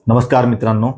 नमस्कार मित्रांनो,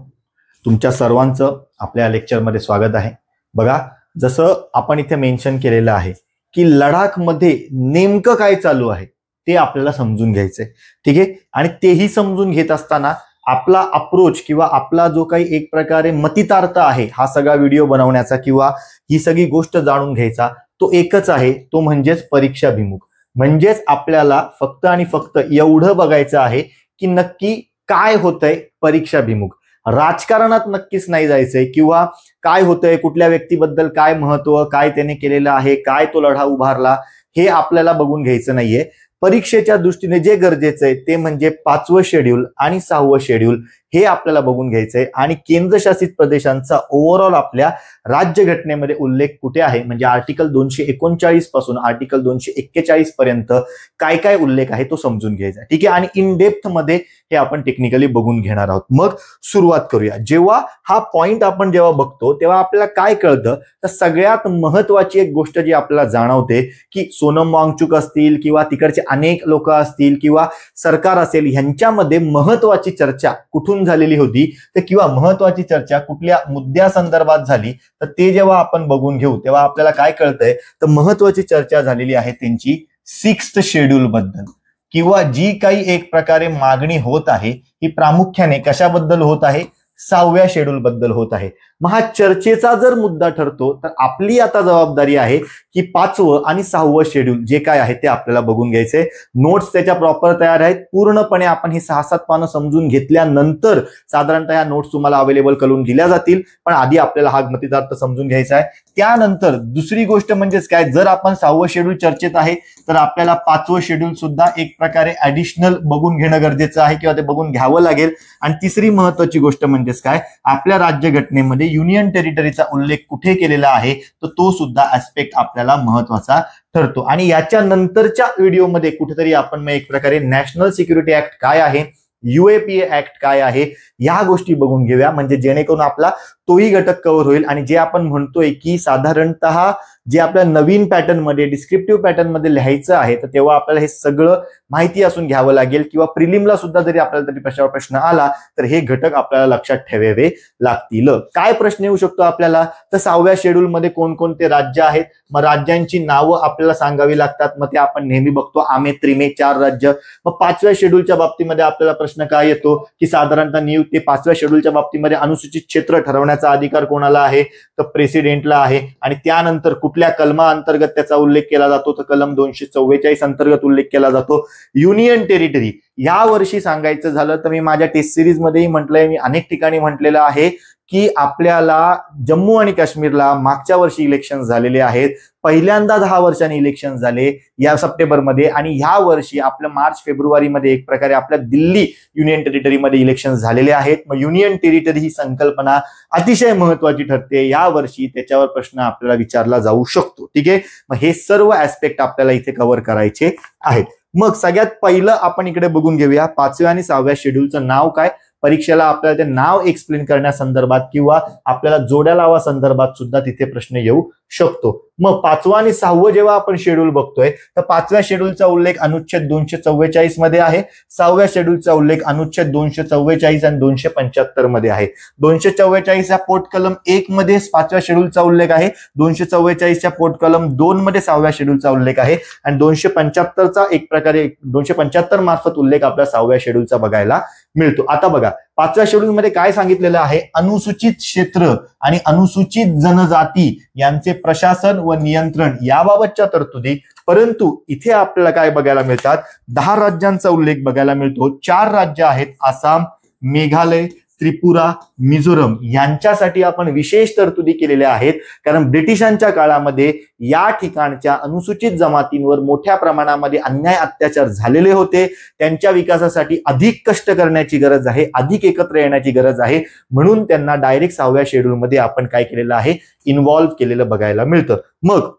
तुमच्या सर्वांचं आपल्या लेक्चरमध्ये स्वागत आहे। बघा, जसं आपण इथे मेन्शन केलेलं आहे की लडाखमध्ये नेमकं काय चालू आहे ते आपल्याला समजून घ्यायचंय, ठीक आहे। आणि तेही समजून घेत असताना आपला अप्रोच किंवा आपला जो काही एक प्रकारे मतितार्थ आहे हा सगळा व्हिडिओ बनवण्याचा किंवा ही सगळी गोष्ट जाणून घ्यायचा तो एकच आहे, तो म्हणजेच परीक्षाभिमुख। म्हणजेच आपल्याला फक्त आणि फक्त एवढं बघायचं आहे की नक्की काय होतंय परीक्षाभिमुख। राजकारणात नक्कीच नाही जायचंय किंवा काय होतंय, कुठल्या व्यक्तीबद्दल काय महत्व, काय त्याने केलेलं आहे, काय तो लढा उभारला, हे आपल्याला बघून घ्यायचं नाहीये। परीक्षेच्या दृष्टीने जे गरजेचं आहे ते म्हणजे 5वं शेड्यूल आणि 6वं शेड्यूल हे आपल्याला बघून घ्यायचंय। आणि केंद्रशासित प्रदेशांचा ओव्हरऑल आपल्या राज्यघटनेमध्ये उल्लेख कुठे आहे, म्हणजे आर्टिकल 239 पासून आर्टिकल 241 पर्यंत काय काय उल्लेख आहे तो समजून घ्यायचा, ठीक आहे। आणि इन डेप्थ मध्ये हे आपण टेक्निकली बघून घेणार आहोत। मग सुरुवात करूया। जेव्हा हा पॉइंट आपण जेव्हा बघतो तेव्हा आपल्याला काय कळतं, तर सगळ्यात महत्वाची एक गोष्ट जी आपल्याला जाणवते की सोनम वांगचुक असतील किंवा तिकडचे अनेक लोक असतील किंवा सरकार असेल, यांच्यामध्ये महत्वाची चर्चा कुठून झालेली होती तर किंवा महत्वाची चर्चा कुठल्या मुद्द्यासंदर्भात झाली, तर ते जेव्हा आपण बघून घेऊ तेव्हा आपल्याला काय कळतंय, तर महत्वाची चर्चा झालेली आहे त्यांची 6th शेड्यूल बद्दल किंवा जी काही एक प्रकारे मागणी होत आहे ही प्रामुख्याने कशाबद्दल होत आहे, 6व्या शेड्यूल बद्दल होत आहे। मग हा चर्चेचा जर मुद्दा ठरतो तर आपली आता जबाबदारी आहे की 5वं आणि 6वं शेड्यूल जे काय आहे ते आपल्याला बघून घ्यायचे। नोट्स त्याच्या प्रॉपर तयार आहेत, पूर्णपणे आपण ही 6-7 पानं समजून घेतल्यानंतर साधारणतः या नोट्स तुम्हाला अवेलेबल करून दिल्या जातील, पण आधी आपल्याला हा गणितार्थ समजून घ्यायचा आहे। त्यानंतर दुसरी गोष्ट म्हणजेच काय, जर आपण 6वं शेड्यूल चर्चेत आहे तर आपल्याला 5वं शेड्यूल सुद्धा एक प्रकारे ऍडिशनल बघून घेणं गरजेचं आहे किंवा ते बघून घ्यावं लागेल। आणि तिसरी महत्वाची गोष्ट म्हणजेच काय, आपल्या राज्यघटनेमध्ये युनियन टेरिटरीचा उल्लेख कुठे केलेला आहे तर तो सुद्धा ऍस्पेक्ट आपल्याला महत्वाचा ठरतो। आणि याच्या नंतरच्या व्हिडिओमध्ये कुठेतरी आपण मग एक प्रकारे नॅशनल सिक्युरिटी ऍक्ट काय आहे, UAPA ऍक्ट काय आहे, या गोष्टी बघून घेऊया, म्हणजे जेणेकरून आपला तोही घटक कव्हर होईल। आणि जे आपण म्हणतोय की साधारणतः जे आपल्या नवीन पॅटर्न मध्ये डिस्क्रिप्टिव्ह पॅटर्न मध्ये लिहायचं आहे तर तेव्हा आपल्याला हे सगळं माहिती असून घ्यावं लागेल किंवा प्रिलिमला सुद्धा जरी आपल्याला तरी प्रश्नावर प्रश्न आला तर हे घटक आपल्याला लक्षात ठेवावे लागतील। काय प्रश्न येऊ शकतो आपल्याला, तर 6व्या शेड्यूल मध्ये कोणकोणते राज्य आहेत, मग राज्यांची नावं आपल्याला सांगावी लागतात, मग ते आपण नेहमी बघतो आमे त्रिमे 4 राज्य। मग 5व्या शेड्यूलच्या बाबतीमध्ये आपल्याला प्रश्न काय येतो की साधारणतः नियुक्ती 5व्या शेड्यूलच्या बाबतीमध्ये अनुसूचित क्षेत्र ठरवण्याचा अधिकार कोणाला आहे, तर प्रेसिडेंटला आहे। आणि त्यानंतर कुठल्या कलमा अंतर्गत त्याचा उल्लेख केला जातो, तर कलम 244 अंतर्गत उल्लेख केला जातो। युनियन टेरिटरी या वर्षी सांगायचं झालं तर मी माझ्या टेस्ट सिरीज मध्येही म्हटलंय, मी अनेक ठिकाणी म्हटलेलं आहे की आपल्याला जम्मू आणि काश्मीरला मागच्या वर्षी इलेक्शन झालेले आहेत, पहिल्यांदा 10 वर्षांनी इलेक्शन झाले या सप्टेंबरमध्ये, आणि ह्या वर्षी आपल्या मार्च-फेब्रुवारी मध्ये एक प्रकारे आपल्या दिल्ली युनियन टेरिटरीमध्ये इलेक्शन झालेले आहेत। मग युनियन टेरिटरी ही संकल्पना अतिशय महत्वाची ठरते या वर्षी, त्याच्यावर प्रश्न आपल्याला विचारला जाऊ शकतो, ठीक आहे। मग हे सर्व ऍस्पेक्ट आपल्याला इथे कव्हर करायचे आहेत। मग सगळ्यात पहिलं आपण इकडे बघून घेऊया 5व्या आणि 6व्या शेड्यूलचं नाव काय। परीक्षेला आपल्याला ते नाव एक्सप्लेन करण्यासंदर्भात किंवा आपल्याला जोड्या लावा संदर्भात सुद्धा तिथे प्रश्न येऊ शकतो। मग 5वं आणि 6वं जेव्हा आपण शेड्यूल बघतोय तर 5व्या शेड्यूलचा उल्लेख अनुच्छेद 244 मध्ये आहे, 6व्या शेड्यूलचा उल्लेख अनुच्छेद 244 आणि 275 मध्ये आहे। 244 या पोट कलम 1 मध्ये 5व्या शेड्यूलचा उल्लेख आहे, 244 च्या पोट कलम 2 मध्ये 6व्या शेड्यूलचा उल्लेख आहे, आणि 275चा एक प्रकारे 275 मार्फत उल्लेख आपल्या 6व्या शेड्यूलचा बघायला मिळतो। आता बघा 5व्या शेड्यूल मध्ये काय सांगितलेलं आहे, अनुसूचित क्षेत्र आणि अनुसूचित जनजाती यांचे प्रशासन व नियंत्रण याबाबतच्या तरतुदी। परंतु इथे आपल्याला काय बघायला मिळतात, 10 राज्यांचा उल्लेख बघायला मिळतो। 4 राज्य आहेत, आसाम, मेघालय, त्रिपुरा, मिझोरम, यांच्यासाठी आपण विशेष तरतुदी केलेल्या आहेत, कारण ब्रिटिशांच्या काळामध्ये या ठिकाणच्या अनुसूचित जमातींवर मोठ्या प्रमाणामध्ये अन्याय अत्याचार झालेले होते। त्यांच्या विकासासाठी अधिक कष्ट करण्याची गरज आहे, अधिक एकत्र येण्याची गरज आहे, म्हणून त्यांना डायरेक्ट 6व्या शेड्यूल मध्ये आपण काय केलेलं आहे, इन्व्हॉल्व्ह केलेलं बघायला मिळतं। मग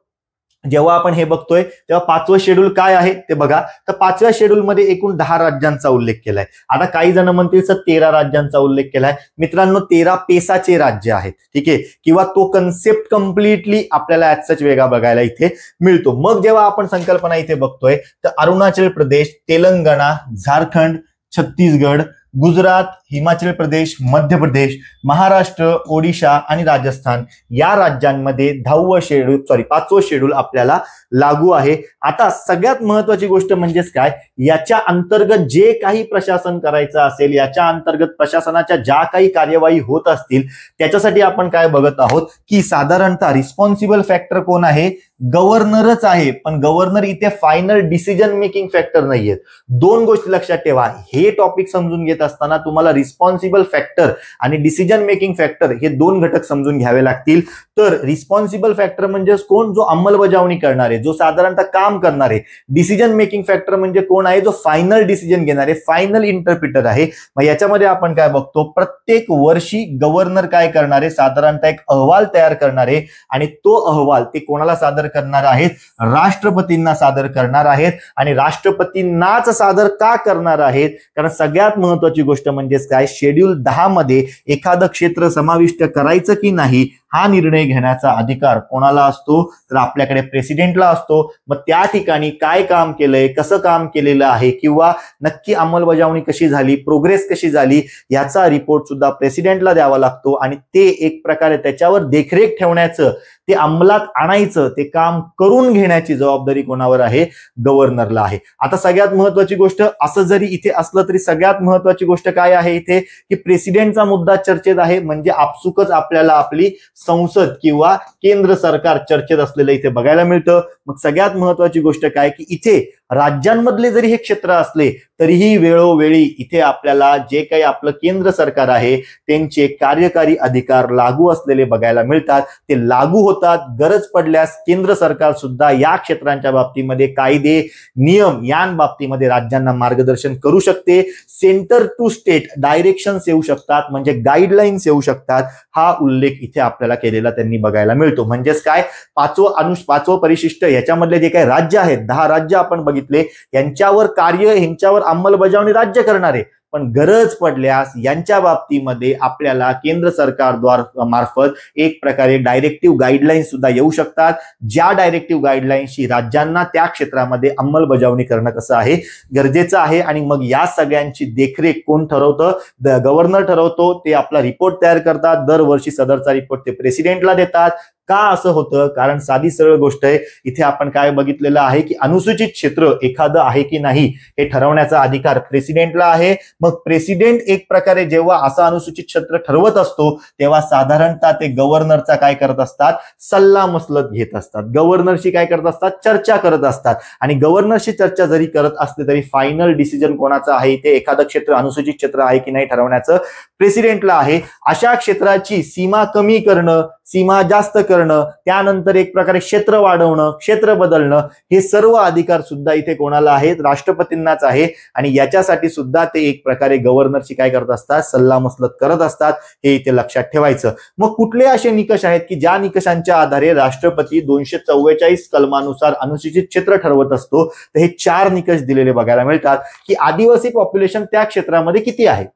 जेव्हा आपण हे बघतोय तेव्हा 5वं शेड्यूल काय आहे ते बघा, तर 5व्या शेड्यूल मध्ये एकूण 10 राज्यांचा उल्लेख केलाय। आता काही जण म्हणतील सर 13 राज्यांचा उल्लेख केलाय, मित्रांनो 13 पेसाचे राज्य आहेत, ठीक आहे, किंवा तो कन्सेप्ट कम्प्लिटली आपल्याला ऍज सच वेगळा बघायला इथे मिळतो। मग जेव्हा आपण संकल्पना इथे बघतोय तर अरुणाचल प्रदेश, तेलंगणा, झारखंड, छत्तीसगड, गुजरात, हिमाचल प्रदेश, मध्य प्रदेश, महाराष्ट्र, ओडिशा आणि राजस्थान या राज्यांमध्ये 5वं शेड्यूल आपल्याला लागू आहे. आता सगळ्यात महत्वाची गोष्ट म्हणजेच काय, याच्या अंतर्गत जे काही प्रशासन करायचं असेल, याच्या अंतर्गत प्रशासनाच्या ज्या काही कार्यवाही होत असतील त्याच्यासाठी आपण काय बघत आहोत की साधारणतः रिस्पॉन्सिबल फॅक्टर कोण आहे, गव्हर्नरच आहे. पण गव्हर्नर इथे फायनल डिसिजन मेकिंग फॅक्टर नाहीये. दोन गोष्टी लक्षात ठेवा. हे टॉपिक समजून घेत असताना तुम्हाला रिस्पॉन्सिबल फॅक्टर आणि डिसिजन मेकिंग फॅक्टर हे दोन घटक समजून घ्यावे लागतील. तर रिस्पॉन्सिबल फॅक्टर म्हणजे कोण, जो अंमलबजावणी करणारे, जो साधारणतः काम करणारे. डिसिजन मेकिंग फॅक्टर म्हणजे कोण आहे, जो फायनल डिसिजन घेणारे, फायनल इंटरप्रिटर आहे. मग याच्यामध्ये आपण काय बघतो, प्रत्येक वर्षी गव्हर्नर काय करणारे, साधारणतः एक अहवाल तयार करणारे आणि तो अहवाल ते कोणाला सादर करणार आहेत, राष्ट्रपतींना सादर करणार आहेत. आणि राष्ट्रपतींनाच सादर का करणार आहेत, कारण सगळ्यात महत्वाची गोष्ट म्हणजेच काय, शेड्यूल 10 मध्ये एखादं क्षेत्र समाविष्ट करायचं की नाही हा निर्णय घेण्याचा अधिकार कोणाला असतो, तर आपल्याकडे प्रेसिडेंटला असतो. मग त्या ठिकाणी काय काम केलंय, कसं काम केलेलं आहे, किंवा नक्की अंमलबजावणी कशी झाली, प्रोग्रेस कशी झाली, याचा रिपोर्ट सुद्धा प्रेसिडेंटला द्यावा लागतो. आणि ते एक प्रकारे त्याच्यावर देखरेख ठेवण्याचं, ते अंमलात आणायचं, ते काम करून घेण्याची जबाबदारी कोणावर आहे, गव्हर्नरला आहे. आता सगळ्यात महत्वाची गोष्ट, असं जरी इथे असलं तरी सगळ्यात महत्वाची गोष्ट काय आहे इथे, की प्रेसिडेंटचा मुद्दा चर्चेत आहे. म्हणजे आपसुकच आपल्याला आपली संसद किंवा केंद्र सरकार चर्चेत असलेलं इथे बघायला मिळतं. मग सगळ्यात महत्वाची गोष्ट काय, की इथे राज्यांमधले जरी हे क्षेत्र असले तरीही वेळोवेळी इथे आपल्याला जे काही आपलं केंद्र सरकार आहे त्यांचे कार्यकारी अधिकार लागू असलेले बघायला मिळतात. ते लागू होतात. गरज पडल्यास केंद्र सरकार सुद्धा या क्षेत्रांच्या बाबतीमध्ये कायदे, नियम या बाबतीमध्ये राज्यांना मार्गदर्शन करू शकते. सेंटर टू स्टेट डायरेक्शन्स येऊ शकतात, म्हणजे गाईडलाईन्स येऊ शकतात. हा उल्लेख इथे आपल्याला केलेला त्यांनी बघायला मिळतो. म्हणजेच काय, पाचवं परिशिष्ट याच्यामधले जे काही राज्य आहेत, 10 राज्य आपण बघितले, यांच्यावर कार्य, यांच्यावर अंमलबजावणी राज्य करणारे. पण गरज पडल्यास यांच्या बाबतीमध्ये आपल्याला केंद्र सरकार मार्फत एक प्रकारे डायरेक्टिव्ह गाईडलाईन्स सुद्धा येऊ शकतात. ज्या डायरेक्टिव्ह गाईडलाईन्सची राज्यांना त्या क्षेत्रामध्ये अंमलबजावणी करणं कसं आहे, गरजेचं आहे. आणि मग या सगळ्यांची देखरेख कोण ठरवतं, गव्हर्नर ठरवतो. ते आपला रिपोर्ट तयार करतात. दरवर्षी सदरचा रिपोर्ट ते प्रेसिडेंटला देतात. का असं होतं, कारण साधी सरळ गोष्ट आहे. इथे आपण काय बघितलेलं आहे, की अनुसूचित क्षेत्र एखादं आहे की नाही हे ठरवण्याचा अधिकार प्रेसिडेंटला आहे. मग प्रेसिडेंट एक प्रकारे जेव्हा असं अनुसूचित क्षेत्र ठरवत असतो तेव्हा साधारणतः ते गव्हर्नरचा काय करत असतात, सल्ला मसलत घेत असतात. गव्हर्नरशी काय करत असतात, चर्चा करत असतात. आणि गव्हर्नरशी चर्चा जरी करत असते तरी फायनल डिसिजन कोणाचा आहे, ते एखादं क्षेत्र अनुसूचित क्षेत्र आहे की नाही ठरवण्याचं प्रेसिडेंटला आहे. अशा क्षेत्राची सीमा कमी करणं, सीमा जास्त करणं, त्यानंतर एक प्रकारे क्षेत्र वाढवणं, क्षेत्र बदलणं, हे सर्व अधिकार सुद्धा इथे कोणाला आहेत, राष्ट्रपतींनाच आहे. आणि याच्यासाठी सुद्धा ते एक प्रकारे गव्हर्नरशी काय करत असतात, सल्लामसलत करत असतात. हे इथे लक्षात ठेवायचं. मग कुठले असे निकष आहेत की ज्या निकषांच्या आधारे राष्ट्रपती 244 कलमानुसार अनुसूचित क्षेत्र ठरवत असतो, तर हे 4 निकष दिलेले बघायला मिळतात. की आदिवासी पॉप्युलेशन त्या क्षेत्रामध्ये किती आहे,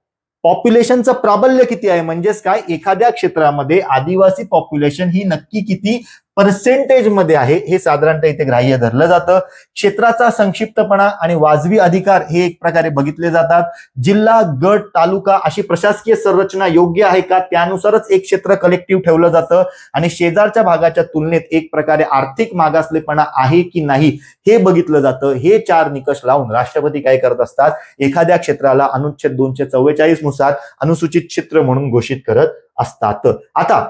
पॉप्युलेशनचं प्राबल्य किती आहे, म्हणजेच काय, एखाद्या क्षेत्रामध्ये आदिवासी पॉप्युलेशन ही नक्की किती पर्सेंटेज मध्ये आहे हे साधारणतः इथे ग्राह्य धरलं जातं. क्षेत्राचा संक्षिप्तपणा आणि वाजवी अधिकार हे एक प्रकारे बघितले जातात. जिल्हा, गट, तालुका अशी प्रशासकीय संरचना योग्य आहे का, त्यानुसारच एक क्षेत्र कलेक्टिव्ह ठेवलं जातं. आणि शेजारच्या भागाच्या तुलनेत एक प्रकारे आर्थिक मागासलेपणा आहे की नाही हे बघितलं जातं. हे 4 निकष लावून राष्ट्रपती काय करत असतात, एखाद्या क्षेत्राला अनुच्छेद 244 नुसार अनुसूचित क्षेत्र म्हणून घोषित करत असतात. आता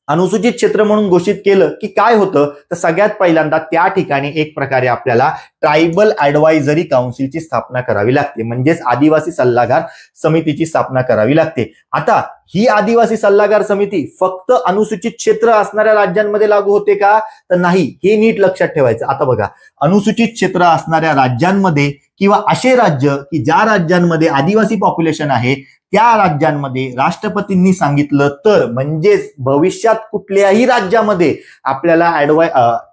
अनुसूचित क्षेत्र म्हणून घोषित केलं की काय होतं, तर सगळ्यात पहिल्यांदा त्या ठिकाणी एक प्रकारे आपल्याला ट्रायबल ऍडवायझरी काउन्सिलची स्थापना करावी लागते. म्हणजेच आदिवासी सल्लागार समितीची स्थापना करावी लागते. आता ही आदिवासी सल्लागार समिती फक्त अनुसूचित क्षेत्र असणाऱ्या राज्यांमध्ये लागू होते का, तर नाही. हे नीट लक्षात ठेवायचं. आता बघा, अनुसूचित क्षेत्र असणाऱ्या राज्यांमध्ये किंवा असे राज्य की ज्या राज्यांमध्ये आदिवासी पॉप्युलेशन आहे त्या राज्यांमध्ये राष्ट्रपतींनी सांगितलं तर, म्हणजेच भविष्यात कुठल्याही राज्यामध्ये आपल्याला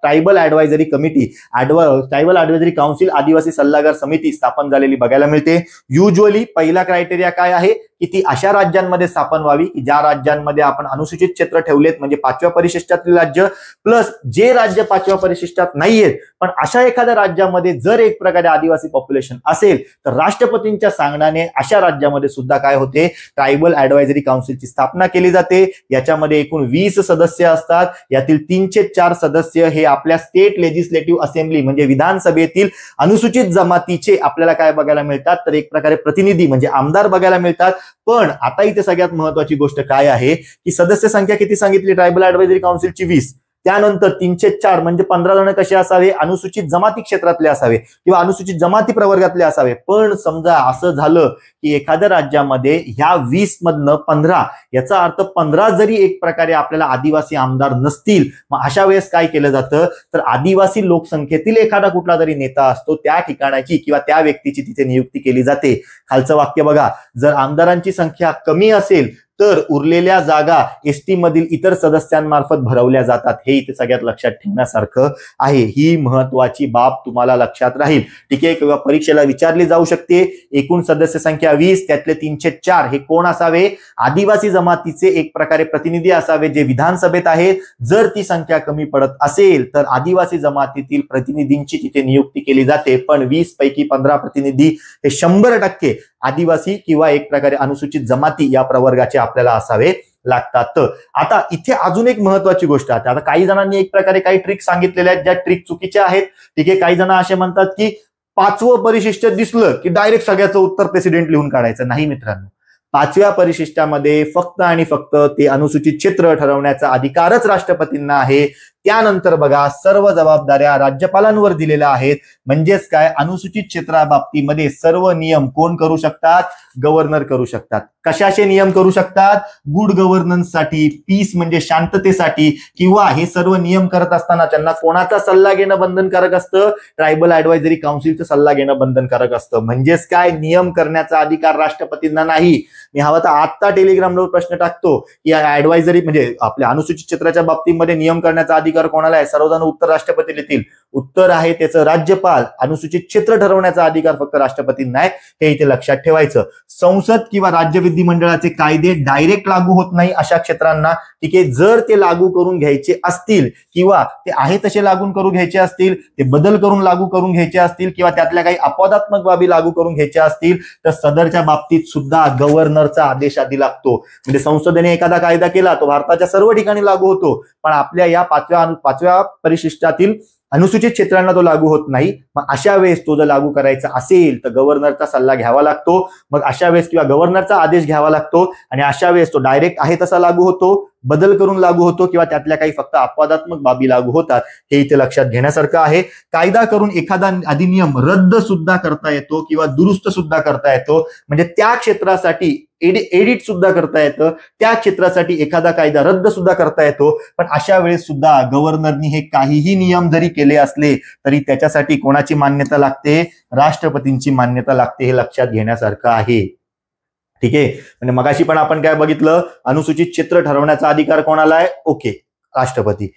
tribal advisory committee, tribal advisory council, आदिवासी सल्लागार समिती स्थापन झालेली बघायला मिळते. युजली पहिला क्रायटेरिया काय आहे की ती अशा राज्यांमध्ये स्थापन व्हावी की ज्या राज्यांमध्ये आपण अनुसूचित क्षेत्र ठेवलेत, म्हणजे 5व्या परिशिष्टातील राज्य प्लस जे राज्य 5व्या परिशिष्टात नाहीयेत, पण अशा एखाद्या राज्यामध्ये जर एक प्रकारे आदिवासी पॉप्युलेशन असेल तर राष्ट्रपतींच्या सांगण्याने अशा राज्यामध्ये सुद्धा काय होते, ट्रायबल ऍडवायझरी काउन्सिलची स्थापना केली जाते. याच्यामध्ये एकूण 20 सदस्य असतात. यातील 304 सदस्य हे आपल्या स्टेट लेजिस्लेटिव्ह असेंब्ली म्हणजे विधानसभेतील अनुसूचित जमातीचे आपल्याला काय बघायला मिळतात, तर एक प्रकारे प्रतिनिधी म्हणजे आमदार बघायला मिळतात. पण आता इथे सगळ्यात महत्वाची गोष्ट काय आहे की सदस्य संख्या किती सांगितली ट्रायबल ऍडवायझरी काउन्सिलची 20, त्यानंतर 304 म्हणजे 15 जण कसे असावे, अनुसूचित जमाती क्षेत्रातले असावे किंवा अनुसूचित जमाती प्रवर्गातले असावे. पण समजा असं झालं की एखाद्या राज्यामध्ये ह्या 20 मधनं 15, याचा अर्थ 15 जरी एक प्रकारे आपल्याला आदिवासी आमदार नसतील, मग अशा वेळेस काय केलं जातं, तर आदिवासी लोकसंख्येतील एखादा कुठला तरी नेता असतो त्या ठिकाणाची किंवा त्या व्यक्तीची तिथे नियुक्ती केली जाते. खालचं वाक्य बघा, जर आमदारांची संख्या कमी असेल तर उरलेल्या जागा एसटी मधील इतर सदस्यांमार्फत भरवल्या जातात. हे इथे सगळ्यात लक्षात ठेवण्यासारखं आहे. ही महत्वाची बाब तुम्हाला लक्षात राहील. ठीक आहे, किंवा परीक्षेला विचारली जाऊ शकते. एकूण सदस्य संख्या 20, त्यातले 304 हे कोण असावे, आदिवासी जमातीचे एक प्रकारे प्रतिनिधी असावे जे विधानसभेत आहेत. जर ती संख्या कमी पडत असेल तर आदिवासी जमातीतील प्रतिनिधींची तिथे नियुक्ती केली जाते. पण 20 पैकी 15 प्रतिनिधी हे 100% आदिवासी किंवा एक प्रकारे अनुसूचित जमाती या प्रवर्गाचे आपल्याला असावे लागतात. आता इथे अजून एक महत्वाची गोष्ट आहे. आता काही जणांनी एक प्रकारे काही ट्रिक सांगितलेल्या आहेत ज्या ट्रिक चुकीच्या आहेत. ठीक आहे, काही जण असे म्हणतात की 5वं परिशिष्ट दिसलं की डायरेक्ट सगळ्याचं उत्तर प्रेसिडेंट लिहून काढायचं. नाही मित्रांनो, 5व्या परिशिष्टामध्ये फक्त आणि फक्त ते अनुसूचित क्षेत्र ठरवण्याचा अधिकारच राष्ट्रपतींना आहे. त्यानंतर बघा, सर्व जबाबदाऱ्या राज्यपालांवर दिलेल्या आहेत. म्हणजेच काय, अनुसूचित क्षेत्राबाबतीमध्ये सर्व नियम कोण करू शकतात, गव्हर्नर करू शकतात. कशाचे नियम करू शकतात, गुड गव्हर्नन्ससाठी, पीस म्हणजे शांततेसाठी, किंवा हे सर्व नियम करत असताना त्यांना कोणाचा सल्ला घेणं बंधनकारक असतं, ट्रायबल ऍडवायझरी काउन्सिलचा सल्ला घेणं बंधनकारक असतं. म्हणजेच काय, नियम करण्याचा अधिकार राष्ट्रपतींना नाही. मी हवा तर आत्ता टेलिग्रामवर प्रश्न टाकतो की ऍडवायझरी म्हणजे आपल्या अनुसूचित क्षेत्राच्या बाबतीमध्ये नियम करण्याचा अधिकार कोणाला आहे, सर्वजण उत्तर राष्ट्रपती देतील. उत्तर आहे त्याचं राज्यपाल. अनुसूचित क्षेत्र ठरवण्याचा अधिकार फक्त राष्ट्रपतींना आहे, हे इथे लक्षात ठेवायचं. संसद किंवा राज्य विधिमंडळाचे कायदे डायरेक्ट लागू होत नाही अशा क्षेत्रांना. ठीक आहे, जर ते लागू करून घ्यायचे असतील किंवा ते आहे तसे लागू करून घ्यायचे असतील, ते बदल करून लागू करून घ्यायचे असतील किंवा त्यातल्या काही अपवादात्मक बाबी लागू करून घ्यायच्या असतील तर सदरच्या बाबतीत सुद्धा गव्हर्नरचा आदेश आधी लागतो. म्हणजे संसदेने एखादा कायदा केला तो भारताच्या सर्व ठिकाणी लागू होतो, पण आपल्या या 5व्या परिशिष्टातील अनुसूचित क्षेत्रांना तो लागू होत नाही. मग अशा वेळेस तो जर लागू करायचा असेल तर गव्हर्नरचा सल्ला घ्यावा लागतो. मग अशा वेळेस किंवा गव्हर्नरचा आदेश घ्यावा लागतो आणि अशा वेळेस तो डायरेक्ट आहे तसा लागू होतो, बदल करून लागू होतो किंवा त्यातल्या काही फक्त अपवादात्मक बाबी लागू होतात. हे इथे लक्षात घेण्यासारखं आहे. कायदा करून एखादा अधिनियम रद्द सुद्धा करता येतो किंवा दुरुस्त सुद्धा करता येतो. म्हणजे त्या क्षेत्रासाठी एडिट सुद्धा करता येतं, त्या क्षेत्रासाठी एखादा कायदा रद्द सुद्धा करता येतो. पण अशा वेळेस सुद्धा गव्हर्नरनी हे काहीही नियम जरी केले असले तरी त्याच्यासाठी कोणाची मान्यता लागते, राष्ट्रपतींची मान्यता लागते. हे लक्षात घेण्यासारखं आहे. ठीक आहे, म्हणजे मगाशी पण आपण काय बघितलं, अनुसूचित क्षेत्र ठरवण्याचा अधिकार कोणाला आहे, ओके, राष्ट्रपती.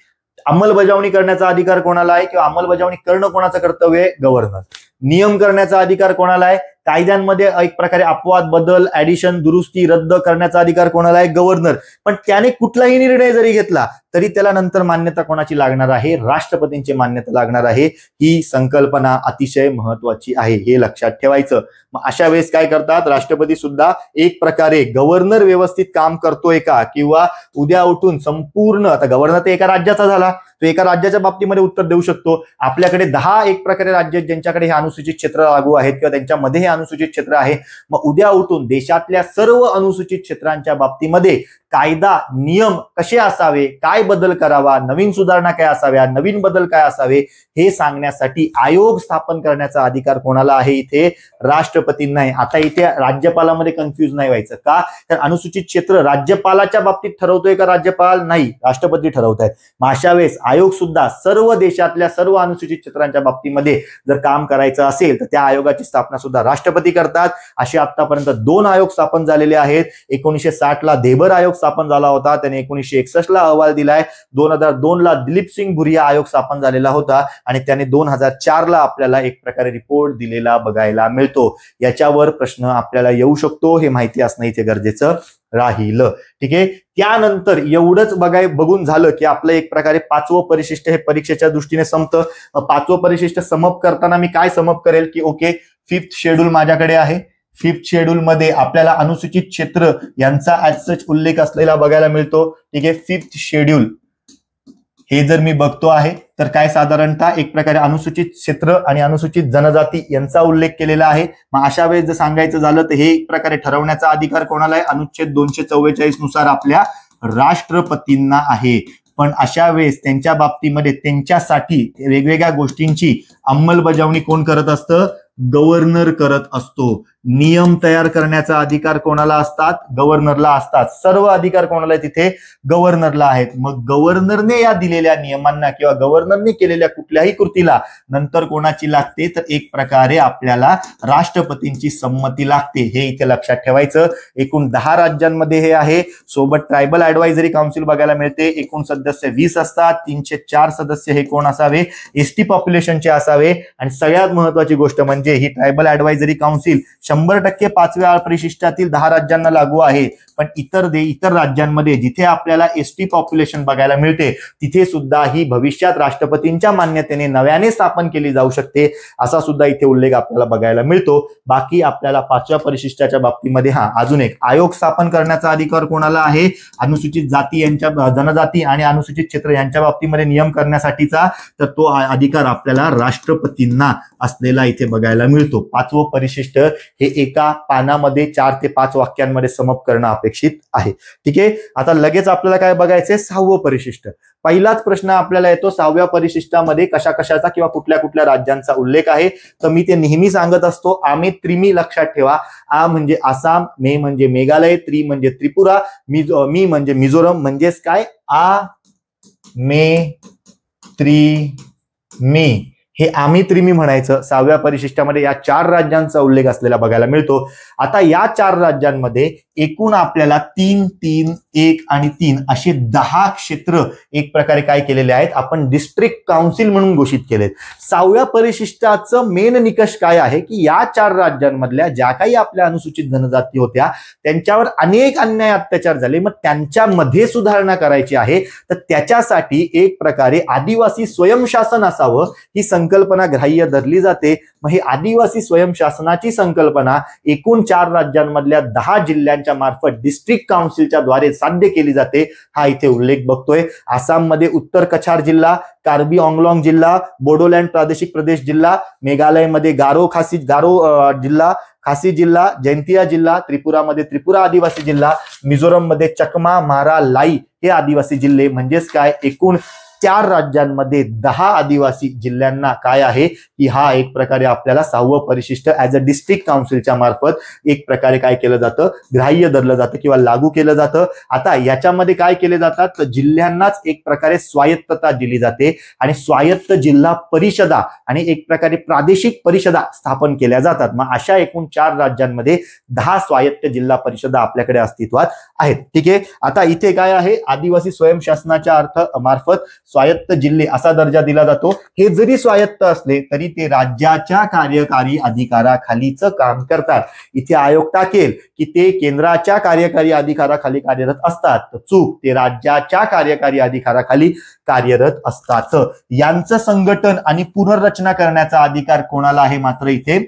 अंमलबजावणी करण्याचा अधिकार कोणाला आहे किंवा अंमलबजावणी करणं कोणाचं कर्तव्य आहे, गव्हर्नर. नियम करण्याचा अधिकार कोणाला आहे, कायद्यांमध्ये एक प्रकारे अपवाद, बदल, ऍडिशन, दुरुस्ती, रद्द करण्याचा अधिकार कोणाला आहे, गव्हर्नर. पण त्याने कुठलाही निर्णय जरी घेतला तरी त्याला नंतर मान्यता कोणाची लागणार आहे, राष्ट्रपतींची मान्यता लागणार आहे. ही संकल्पना अतिशय महत्वाची आहे, हे लक्षात ठेवायचं. मग अशा वेळेस काय करतात, राष्ट्रपती सुद्धा एक प्रकारे गव्हर्नर व्यवस्थित काम करतोय का, किंवा उद्या उठून संपूर्ण, आता गव्हर्नर तर एका राज्याचा झाला, तो एका राज्याच्या बाबतीमध्ये उत्तर देऊ शकतो. आपल्याकडे 10 एक प्रकारे राज्य ज्यांच्याकडे हे अनुसूचित क्षेत्र लागू आहेत किंवा त्यांच्यामध्ये हे अनुसूचित क्षेत्र आहे. मग उद्या उठून देशातल्या सर्व अनुसूचित क्षेत्रांच्या बाबतीमध्ये कायदा, नियम कसे असावे, काय बदल करावा, नवीन सुधारणा काय असाव्या, नवीन बदल काय असावे, हे सांगण्यासाठी आयोग स्थापन करण्याचा अधिकार कोणाला आहे, इथे राष्ट्रपतींना आहे. आता इथे राज्यपालामध्ये कन्फ्युज नाही व्हायचं. का, तर अनुसूचित क्षेत्र राज्यपालाच्या बाबतीत ठरवतोय का राज्यपाल, नाही, राष्ट्रपती ठरवतायत. मग अशा वेळेस आयोग सुद्धा सर्व देशातल्या सर्व अनुसूचित क्षेत्रांच्या बाबतीमध्ये जर काम करायचं असेल तर त्या आयोगाची स्थापना सुद्धा राष्ट्रपती करतात. असे आतापर्यंत 2 आयोग स्थापन झालेले आहेत. 1960 ला देबर आयोग स्थापन झाला होता, त्याने 1961 ला अहवाल दिलाय, 2002 ला दिलीप सिंग भुरिया आयोग स्थापन झालेला होता आणि त्याने 2004 ला आपल्याला एक प्रकारे रिपोर्ट दिलेला बघायला मिळतो. याच्यावर प्रश्न आपल्याला येऊ शकतो, हे माहिती असणं इथे गरजेचं राहिलं. ठीक आहे, त्यानंतर एवढंच बघून झालं की आपलं एक प्रकारे 5वं परिशिष्ट हे परीक्षेच्या दृष्टीने संपतं. 5वं परिशिष्ट समअप करताना मी काय समअप करेल की ओके, 5th शेड्यूल माझ्याकडे आहे. 5th शेड्यूल मध्ये आपल्याला अनुसूचित क्षेत्र यांचा ऍज सच उल्लेख असलेला बघायला मिळतो. ठीक आहे, 5th शेड्यूल हे जर मी बघतो आहे तर काय साधारणतः एक प्रकारे अनुसूचित क्षेत्र आणि अनुसूचित जनजाती यांचा उल्लेख केलेला आहे. मग अशा वेळेस जर सांगायचं झालं तर हे एक प्रकारे ठरवण्याचा अधिकार कोणाला आहे? अनुच्छेद 244 नुसार आपल्या राष्ट्रपतींना आहे. पण अशा वेळेस त्यांच्या बाबतीमध्ये त्यांच्यासाठी वेगवेगळ्या गोष्टींची अंमलबजावणी कोण करत असतं? गव्हर्नर करत असतो. नियम तयार करण्याचा अधिकार कोणाला असतात? गव्हर्नरला असतात. सर्व अधिकार कोणाला आहे तिथे? गव्हर्नरला आहेत. मग गव्हर्नरने या दिलेल्या नियमांना किंवा गव्हर्नरने केलेल्या कुठल्याही कृतीला नंतर कोणाची लागते? तर एक प्रकारे आपल्याला राष्ट्रपतींची संमती लागते. हे इथे लक्षात ठेवायचं. एकूण 10 राज्यांमध्ये हे आहे. सोबत ट्रायबल ऍडवायझरी काउन्सिल बघायला मिळते. एकूण सदस्य 20 असतात. 304 सदस्य हे कोण असावे? एसटी पॉप्युलेशनचे असावे. आणि सगळ्यात महत्वाची गोष्ट म्हणजे ही ट्रायबल ऍडवायझरी काउन्सिल 100% 5व्या परिशिष्टातील 10 राज्यांना लागू आहे. पण इतर राज्यांमध्ये जिथे आपल्याला एसटी पॉप्युलेशन बघायला मिळते तिथे सुद्धा ही भविष्यात राष्ट्रपतींच्या मान्यतेने नव्याने स्थापन केली जाऊ शकते, असा सुद्धा इथे उल्लेख आपल्याला बघायला मिळतो. बाकी आपल्याला 5व्या परिशिष्टाच्या बाबतीमध्ये अजून एक आयोग स्थापन करण्याचा अधिकार कोणाला आहे? अनुसूचित जाती यांच्या जनजाती आणि अनुसूचित क्षेत्र यांच्या बाबतीमध्ये नियम करण्यासाठीचा, तर तो अधिकार आपल्याला राष्ट्रपतींना असलेला इथे बघायला मिळतो. 5वं परिशिष्ट हे एका पानामध्ये 4 ते 5 वाक्यांमध्ये समअप करणं अपेक्षित आहे. ठीक आहे, आता लगेच आपल्याला काय बघायचंय? 6वं परिशिष्ट. पहिलाच प्रश्न आपल्याला येतो, 6व्या परिशिष्टामध्ये कशा कशाचा किंवा कुठल्या कुठल्या राज्यांचा उल्लेख आहे? तर मी ते नेहमी सांगत असतो, आमे त्रिमी लक्षात ठेवा. आ म्हणजे आसाम, मे म्हणजे मेघालय, त्रि म्हणजे त्रिपुरा, मी म्हणजे मिझोरम. म्हणजेच काय? आ मे त्रि मी, हे आम्ही त्रिमी म्हणायचं. 6व्या परिशिष्टामध्ये या 4 राज्यांचा उल्लेख असलेला बघायला मिळतो. आता या 4 राज्यांमध्ये एकूण आपल्याला 3, 3, 1 आणि 3 असे 10 क्षेत्र एक प्रकारे काय केलेले आहेत? आपण डिस्ट्रिक्ट काउन्सिल म्हणून घोषित केलेत. 6व्या परिशिष्टाचं मेन निकष काय आहे की या 4 राज्यांमधल्या ज्या काही आपल्या अनुसूचित जनजाती होत्या त्यांच्यावर अनेक अन्याय अत्याचार झाले. मग त्यांच्यामध्ये सुधारणा करायची आहे, तर त्याच्यासाठी एक प्रकारे आदिवासी स्वयंशासन असावं ही संकल्पना ग्राह्य धरली जाते. मग ही आदिवासी स्वयंशासनाची संकल्पना एकूण 4 राज्यांमधल्या 10 जिल्ह्यांच्या मार्फत डिस्ट्रिक्ट काउन्सिलच्या द्वारे साध्य केली जाते. हा इथे उल्लेख बघतोय. आसाममध्ये उत्तर कछार जिल्हा, कार्बी ऑंगलॉंग जिल्हा, बोडोलँड प्रादेशिक प्रदेश जिल्हा, मेघालयमध्ये गारो जिल्हा, खासी जिल्हा, जैंतिया जिल्हा, त्रिपुरामध्ये त्रिपुरा आदिवासी जिल्हा, मिझोरममध्ये चकमा, मारा, लाई हे आदिवासी जिल्हे. म्हणजेच काय? एकूण 4 राज्यांमध्ये 10 आदिवासी जिल्ह्यांना काय आहे की हा एक प्रकारे आपल्याला 6वं परिशिष्ट ऍज अ डिस्ट्रिक्ट काउन्सिलच्या मार्फत एक प्रकारे काय केलं जातं? ग्राह्य धरलं जातं किंवा लागू केलं जातं. आता याच्यामध्ये काय केले जातात? तर जिल्ह्यांनाच एक प्रकारे स्वायत्तता दिली जाते आणि स्वायत्त जिल्हा परिषदा आणि एक प्रकारे प्रादेशिक परिषदा स्थापन केल्या जातात. मग अशा एकूण 4 राज्यांमध्ये 10 स्वायत्त जिल्हा परिषदा आपल्याकडे अस्तित्वात आहेत. ठीक आहे, आता इथे काय आहे? आदिवासी स्वयंशासनाच्या मार्फत स्वायत्त जिल्हे असा दर्जा दिला जातो. हे जरी स्वायत्त असले तरी ते राज्याच्या कार्यकारी अधिकाराखालीच काम करतात. इथे आयोग टाकेल की ते केंद्राच्या कार्यकारी अधिकाराखाली कार्यरत असतात, तर चूक, ते राज्याच्या कार्यकारी अधिकाराखाली कार्यरत असतात. यांचं संघटन आणि पुनर्रचना करण्याचा अधिकार कोणाला आहे? मात्र इथे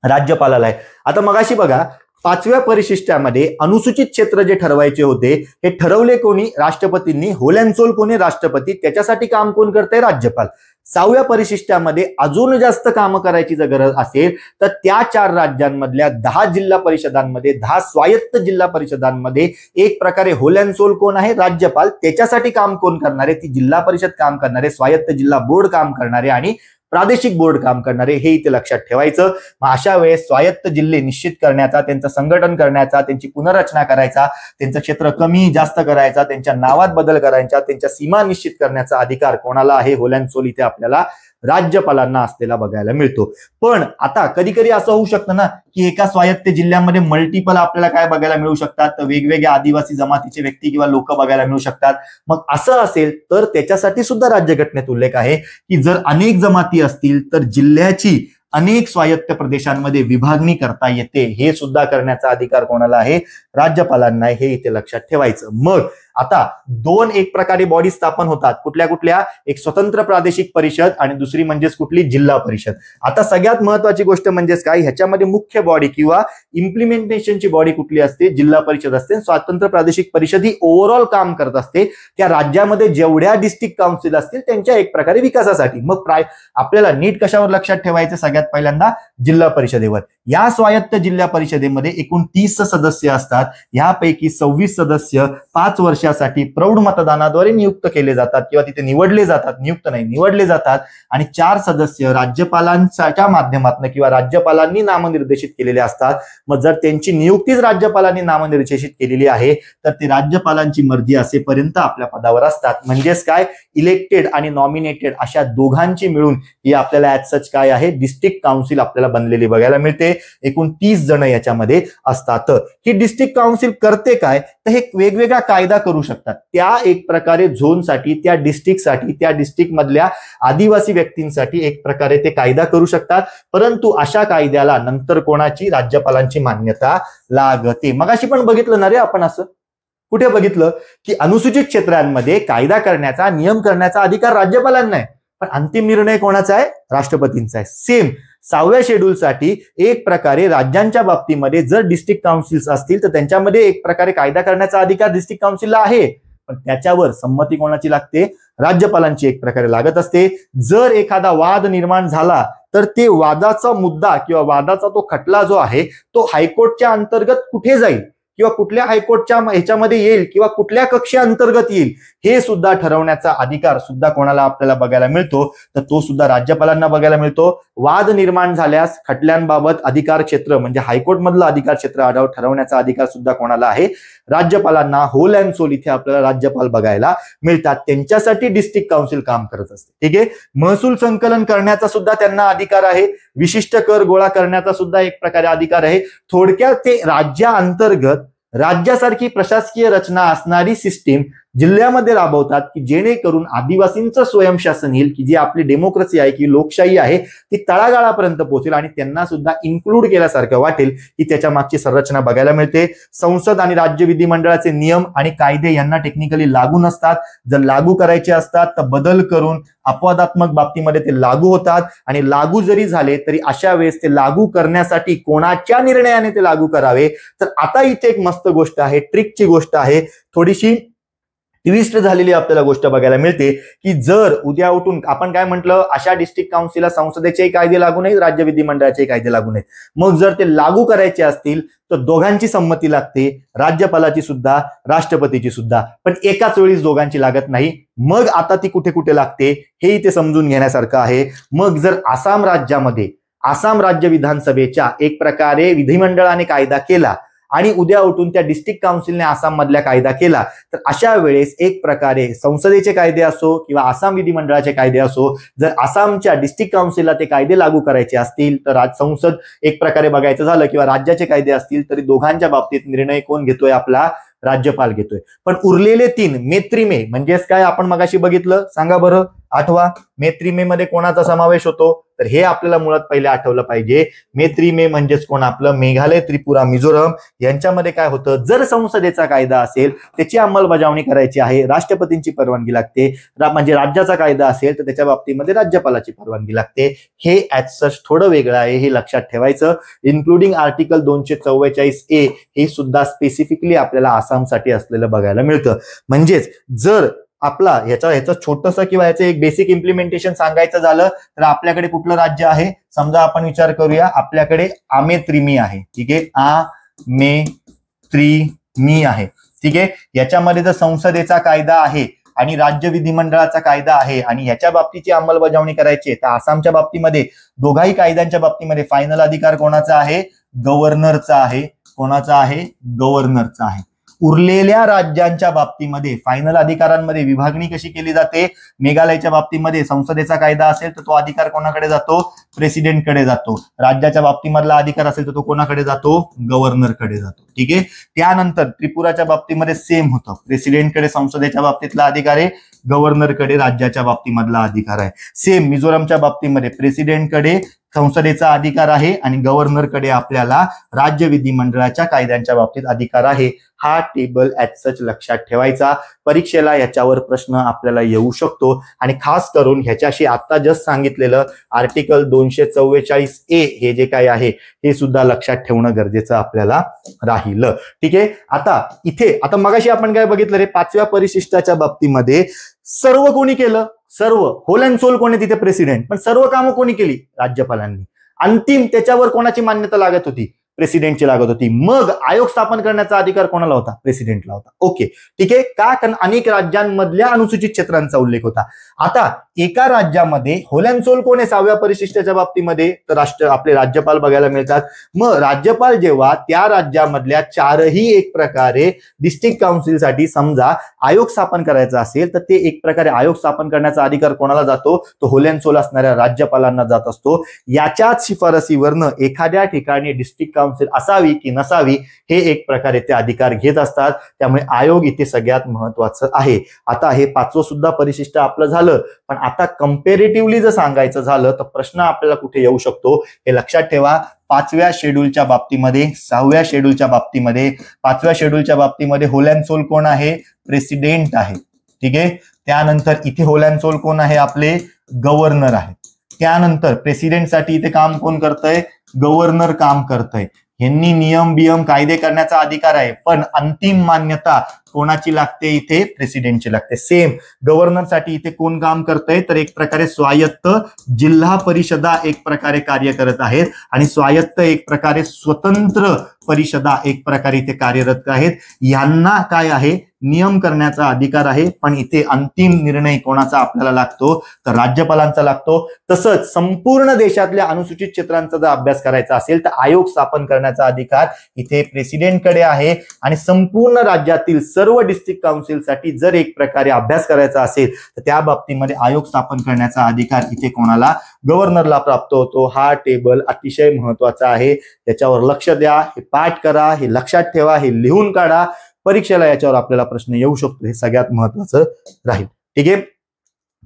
राज्यपालाला आहे. आता मगाशी बघा, 5व्या परिशिष्टामध्ये अनुसूचित क्षेत्र जे ठरवायचे होते हे ठरवले कोणी? राष्ट्रपतींनी. होल अँड सोल कोणी? राष्ट्रपती. त्याच्यासाठी काम कोण करते? राज्यपाल. 6व्या परिशिष्टामध्ये अजून जास्त कामं करायची जर गरज असेल तर त्या 4 राज्यांमधल्या 10 जिल्हा परिषदांमध्ये, 10 स्वायत्त जिल्हा परिषदांमध्ये एक प्रकारे होल अँड सोल कोण आहे? राज्यपाल. त्याच्यासाठी काम कोण करणारे? ती जिल्हा परिषद काम करणारे, स्वायत्त जिल्हा बोर्ड काम करणारे आणि प्रादेशिक बोर्ड काम करणारे, हे इथे लक्षात ठेवायचं. मग अशा वेळेस स्वायत्त जिल्हे निश्चित करण्याचा, त्यांचं संघटन करण्याचा, त्यांची पुनर्रचना करायचा, त्यांचं क्षेत्र कमी जास्त करायचा, त्यांच्या नावात बदल करायचा, त्यांच्या सीमा निश्चित करण्याचा अधिकार कोणाला आहे? होल अँड सोल इथे आपल्याला राज्यपालांना असलेला बघायला मिळतो. पण आता कधी कधी असं होऊ शकतं ना की एका स्वायत्त जिल्ह्यामध्ये मल्टिपल आपल्याला काय बघायला मिळू शकतात? तर वेगवेगळ्या आदिवासी जमातीचे व्यक्ती किंवा लोक बघायला मिळू शकतात. मग असं असेल तर त्याच्यासाठी सुद्धा राज्यघटनेत उल्लेख आहे की जर अनेक जमाती असतील तर जिल्ह्याची अनेक स्वायत्त प्रदेशांमध्ये विभागणी करता येते. हे सुद्धा करण्याचा अधिकार कोणाला आहे? राज्यपालांना. हे इथे लक्षात ठेवायचं. मग आता दोन एक प्रकारे बॉडी स्थापन होतात. कुठल्या कुठल्या? एक स्वतंत्र प्रादेशिक परिषद आणि दुसरी म्हणजेच कुठली? जिल्हा परिषद. आता सगळ्यात महत्वाची गोष्ट म्हणजेच काय? ह्याच्यामध्ये मुख्य बॉडी किंवा इम्प्लिमेंटेशनची बॉडी कुठली असते? जिल्हा परिषद असते. स्वतंत्र प्रादेशिक परिषद ही ओव्हरऑल काम करत असते त्या राज्यामध्ये जेवढ्या डिस्ट्रिक्ट काउन्सिल असतील त्यांच्या एक प्रकारे विकासासाठी. मग आपल्याला नीट कशावर लक्षात ठेवायचं? सगळ्यात पहिल्यांदा जिल्हा परिषदेवर. या स्वायत्त जिल्हा परिषदेमध्ये एकूण 30 सदस्य असतात. यापैकी 26 सदस्य 5 वर्षासाठी प्रौढ मतदानाद्वारे नियुक्त केले जातात किंवा तिथे निवडले जातात. नियुक्त नाही, निवडले जातात. आणि 4 सदस्य राज्यपालांच्या माध्यमातून किंवा राज्यपालांनी नामनिर्देशित केलेले असतात. मग जर त्यांची नियुक्तीच राज्यपालांनी नामनिर्देशित केलेली आहे तर ते राज्यपालांची मर्जी असेपर्यंत आपल्या पदावर असतात. म्हणजेच काय? इलेक्टेड आणि नॉमिनेटेड अशा दोघांची मिळून ही आपल्याला ऍज सच काय आहे? डिस्ट्रिक्ट काउन्सिल आपल्याला बनलेली बघायला मिळते. एकूण 30 जण याच्यामध्ये असतात. ही डिस्ट्रिक्ट काउन्सिल करते काय? तर हे वेगवेगळा कायदा करू शकतात. त्या एक प्रकारे झोनसाठी, त्या डिस्ट्रिक्टसाठी, त्या डिस्ट्रिक्ट मधल्या आदिवासी व्यक्तींसाठी एक प्रकारे ते कायदा करू शकतात. परंतु अशा कायद्याला नंतर कोणाची? राज्यपालांची मान्यता लागते. मगाशी पण बघितलं ना रे आपण असं कुठे बघितलं की अनुसूचित क्षेत्रांमध्ये कायदा करण्याचा, नियम करण्याचा अधिकार राज्यपालांना आहे, पण अंतिम निर्णय कोणाचा आहे? राष्ट्रपतींचा आहे. सेम 6व्या शेड्यूलसाठी एक प्रकारे राज्यांच्या बाबतीमध्ये जर डिस्ट्रिक्ट काउन्सिल्स असतील तर त्यांच्यामध्ये एक प्रकारे कायदा करण्याचा अधिकार डिस्ट्रिक्ट काउन्सिलला आहे, पण त्याच्यावर संमती कोणाची लागते? राज्यपालांची एक प्रकारे लागत असते. जर एखादा वाद निर्माण झाला तर ते वादाचा मुद्दा किंवा वादाचा तो खटला जो आहे तो हायकोर्टच्या अंतर्गत कुठे जाईल किंवा कुठल्या हायकोर्टच्या ह्याच्यामध्ये येईल किंवा कुठल्या कक्षेअंतर्गत येईल हे सुद्धा ठरवण्याचा अधिकार सुद्धा कोणाला आपल्याला बघायला मिळतो? तर तो सुद्धा राज्यपालांना बघायला मिळतो. वाद निर्माण झाल्यास खटल्यांबाबत अधिकार क्षेत्र म्हणजे हायकोर्ट मधलं अधिकार क्षेत्र ठरवण्याचा अधिकार सुद्धा कोणाला आहे? राज्यपालांना. होल अँड सोल इथे आपल्याला राज्यपाल बघायला मिळतात. त्यांच्यासाठी डिस्ट्रिक्ट काउन्सिल काम करत असते. ठीक आहे. महसूल संकलन करण्याचा सुद्धा त्यांना अधिकार आहे. विशिष्ट कर गोळा करण्याचा सुद्धा एक प्रकारे अधिकार आहे. थोडक्यात ते राज्याअंतर्गत राज्यासारखी प्रशासकीय रचना असणारी सिस्टीम जिल्ह्यामध्ये राबवतात की जेणेकरून आदिवासींचं स्वयंशासन येईल, की जी आपली डेमोक्रेसी आहे की लोकशाही आहे ती तळागाळापर्यंत पोहोचेल आणि त्यांना सुद्धा इन्क्लूड केल्यासारखं वाटेल की त्याच्या मागची संरचना बघायला मिळते. संसद आणि राज्य विधिमंडळाचे नियम आणि कायदे यांना टेक्निकली लागू नसतात. जर लागू करायचे असतात तर बदल करून अपवादात्मक बाबतीमध्ये ते लागू होतात आणि लागू जरी झाले तरी अशा वेळेस ते लागू करण्यासाठी कोणाच्या निर्णयाने ते लागू करावे? तर आता इथे एक मस्त गोष्ट आहे, ट्रिकची गोष्ट आहे, थोडीशी ट्विस्ट झालेली आपल्याला गोष्ट बघायला मिळते की जर उद्या उठून आपण काय म्हटलं, अशा डिस्ट्रिक्ट काउन्सिलला संसदेचे कायदे लागू नाहीत, राज्य विधिमंडळाचे कायदे लागू नाहीत. मग जर ते लागू करायचे असतील तर दोघांची संमती लागते, राज्यपालाची सुद्धा, राष्ट्रपतीची सुद्धा, पण एकाच वेळीच दोघांची लागत नाही. मग आता ती कुठे कुठे लागते हे इथे समजून घेण्यासारखं आहे. मग जर आसाम राज्यामध्ये आसाम राज्य विधानसभेच्या एक प्रकारे विधिमंडळाने कायदा केला आणि उद्या उठून त्या डिस्ट्रिक्ट काउन्सिलने आसाम मधल्या कायदा केला तर अशा वेळेस एक प्रकारे संसदेचे कायदे असो किंवा आसाम विधिमंडळाचे कायदे असो, जर आसामच्या डिस्ट्रिक्ट काउन्सिलला ते कायदे लागू करायचे असतील तर संसद एक प्रकारे बघायचं झालं किंवा राज्याचे कायदे असतील तरी दोघांच्या बाबतीत निर्णय कोण घेतोय? आपला राज्यपाल घेतोय. पण उरलेले 3 मे म्हणजेच काय आपण मगाशी बघितलं, सांगा बरं, आठवा. मे मध्ये कोणाचा समावेश होतो? तर हे आपल्याला मुळात पहिले आठवलं पाहिजे. मे म्हणजेच कोण? आपलं मेघालय, त्रिपुरा, मिझोरम यांच्यामध्ये काय होतं? जर संसदेचा कायदा असेल त्याची अंमलबजावणी करायची आहे, राष्ट्रपतींची परवानगी लागते. म्हणजे राज्याचा कायदा असेल तर त्याच्या बाबतीमध्ये राज्यपालाची परवानगी लागते. हे ऍज सच थोडं वेगळं आहे, हे लक्षात ठेवायचं. इन्क्लुडिंग आर्टिकल 244A हे सुद्धा स्पेसिफिकली आपल्याला आसामसाठी असलेलं बघायला मिळतं. म्हणजेच जर आपला ह्याचं छोटंसं किंवा ह्याचं एक बेसिक इम्प्लिमेंटेशन सांगायचं झालं तर आपल्याकडे कुठलं राज्य आहे? समजा आपण विचार करूया, आपल्याकडे आमेत्रिमी आहे. ठीक आहे, आमेत्रिमी आहे. ठीक आहे, याच्यामध्ये जर संसदेचा कायदा आहे आणि राज्य विधिमंडळाचा कायदा आहे आणि ह्याच्या बाबतीची अंमलबजावणी करायची आहे, तर आसामच्या बाबतीमध्ये दोघाही कायद्यांच्या बाबतीमध्ये फायनल अधिकार कोणाचा आहे? गव्हर्नरचा आहे. कोणाचा आहे? गव्हर्नरचा आहे. उरलेल्या राज्यांच्या बाबतीमध्ये फायनल अधिकारांमध्ये विभागणी कशी केली जाते? मेघालयच्या बाबतीमध्ये संसदेचा कायदा असेल तर तो अधिकार कोणाकडे जातो? प्रेसिडेंटकडे जातो. राज्याच्या बाबतीमधला अधिकार असेल तर तो कोणाकडे जातो? गव्हर्नरकडे जातो. ठीक आहे. त्यानंतर त्रिपुराच्या बाबतीमध्ये सेम होतं, प्रेसिडेंटकडे संसदेच्या बाबतीतला अधिकार आहे, गव्हर्नरकडे राज्याच्या बाबतीमधला अधिकार आहे. सेम मिझोरमच्या बाबतीमध्ये प्रेसिडेंटकडे संसदेचा अधिकार आहे आणि गव्हर्नरकडे आपल्याला राज्य विधिमंडळाच्या कायद्यांच्या बाबतीत अधिकार आहे. हा टेबल ऍज सच लक्षात ठेवायचा. परीक्षेला याच्यावर प्रश्न आपल्याला येऊ शकतो आणि खास करून ह्याच्याशी आता जस्ट सांगितलेलं आर्टिकल 244A हे जे काय आहे हे सुद्धा लक्षात ठेवणं गरजेचं आपल्याला राहिलं. ठीक आहे. आता मगाशी आपण काय बघितलं रे? 5व्या परिशिष्टाच्या बाबतीमध्ये सर्व कोणी केलं? सर्व होल अँड सोल कोणी? तिथे प्रेसिडेंट. पण सर्व कामं कोणी केली? राज्यपालांनी. अंतिम त्याच्यावर कोणाची मान्यता लागत होती? प्रेसिडेंटची लागत होती. मग आयोग स्थापन करण्याचा अधिकार कोणाला होता? प्रेसिडेंटला होता. ओके, ठीक आहे. का? कारण अनेक राज्यांमधल्या अनुसूचित क्षेत्रांचा उल्लेख होता. आता एका राज्यामध्ये होल अँड सोल कोण आहे 6व्या परिशिष्टाच्या बाबतीमध्ये? तर आपले राज्यपाल बघायला मिळतात. मग राज्यपाल जेव्हा त्या राज्यामधल्या 4ही एक प्रकारे डिस्ट्रिक्ट काउन्सिलसाठी समजा आयोग स्थापन करायचा असेल तर ते एक प्रकारे आयोग स्थापन करण्याचा अधिकार कोणाला जातो? तो होल अँड सोल असणाऱ्या राज्यपालांना जात असतो. याच्याच शिफारसीवरनं एखाद्या ठिकाणी डिस्ट्रिक्ट काउन्सिल असावी की नसावी हे एक प्रकारे ते अधिकार घेत असतात. त्यामुळे आयोग इथे सगळ्यात महत्वाचं आहे. आता हे 5वं सुद्धा परिशिष्ट आपलं झालं. पण आता कम्पॅरेटिव्हली जर सांगायचं झालं तर प्रश्न आपल्याला कुठे येऊ शकतो हे लक्षात ठेवा. 5व्या शेड्यूलच्या बाबतीमध्ये, 6व्या शेड्यूलच्या बाबतीमध्ये, 5व्या शेड्यूलच्या बाबतीमध्ये होल अँड सोल कोण आहे? प्रेसिडेंट आहे. ठीक आहे. त्यानंतर इथे होल अँड सोल कोण आहे? आपले गव्हर्नर आहे. त्यानंतर प्रेसिडेंटसाठी इथे काम कोण करतंय? गव्हर्नर काम करतंय. यांनी नियम बियम कायदे करण्याचा अधिकार आहे, पण अंतिम मान्यता कोणाची लागते? इथे प्रेसिडेंटची लागते. सेम गव्हर्नरसाठी इथे कोण काम करतंय? तर एक प्रकारे स्वायत्त जिल्हा परिषदा एक प्रकारे कार्य करत आहेत आणि स्वायत्त एक प्रकारे स्वतंत्र परिषदा एक प्रकारे इथे कार्यरत आहेत. यांना काय आहे? नियम करण्याचा अधिकार आहे, पण इथे अंतिम निर्णय कोणाचा आपल्याला लागतो? तर राज्यपालांचा लागतो. तसंच संपूर्ण देशातल्या अनुसूचित क्षेत्रांचा जर अभ्यास करायचा असेल तर आयोग स्थापन करण्याचा अधिकार इथे प्रेसिडेंटकडे आहे आणि संपूर्ण राज्यातील सर्व डिस्ट्रिक्ट काउन्सिलसाठी जर एक प्रकारे अभ्यास करायचा असेल तर त्या बाबतीमध्ये आयोग स्थापन करण्याचा अधिकार इथे कोणाला? गव्हर्नरला प्राप्त होतो. हा टेबल अतिशय महत्वाचा आहे. याच्यावर लक्ष द्या, हे पाठ करा, हे लक्षात ठेवा, हे लिहून काढा. परीक्षेला याच्यावर आपल्याला प्रश्न येऊ शकतो. हे सगळ्यात महत्वाचं राहील. ठीक आहे.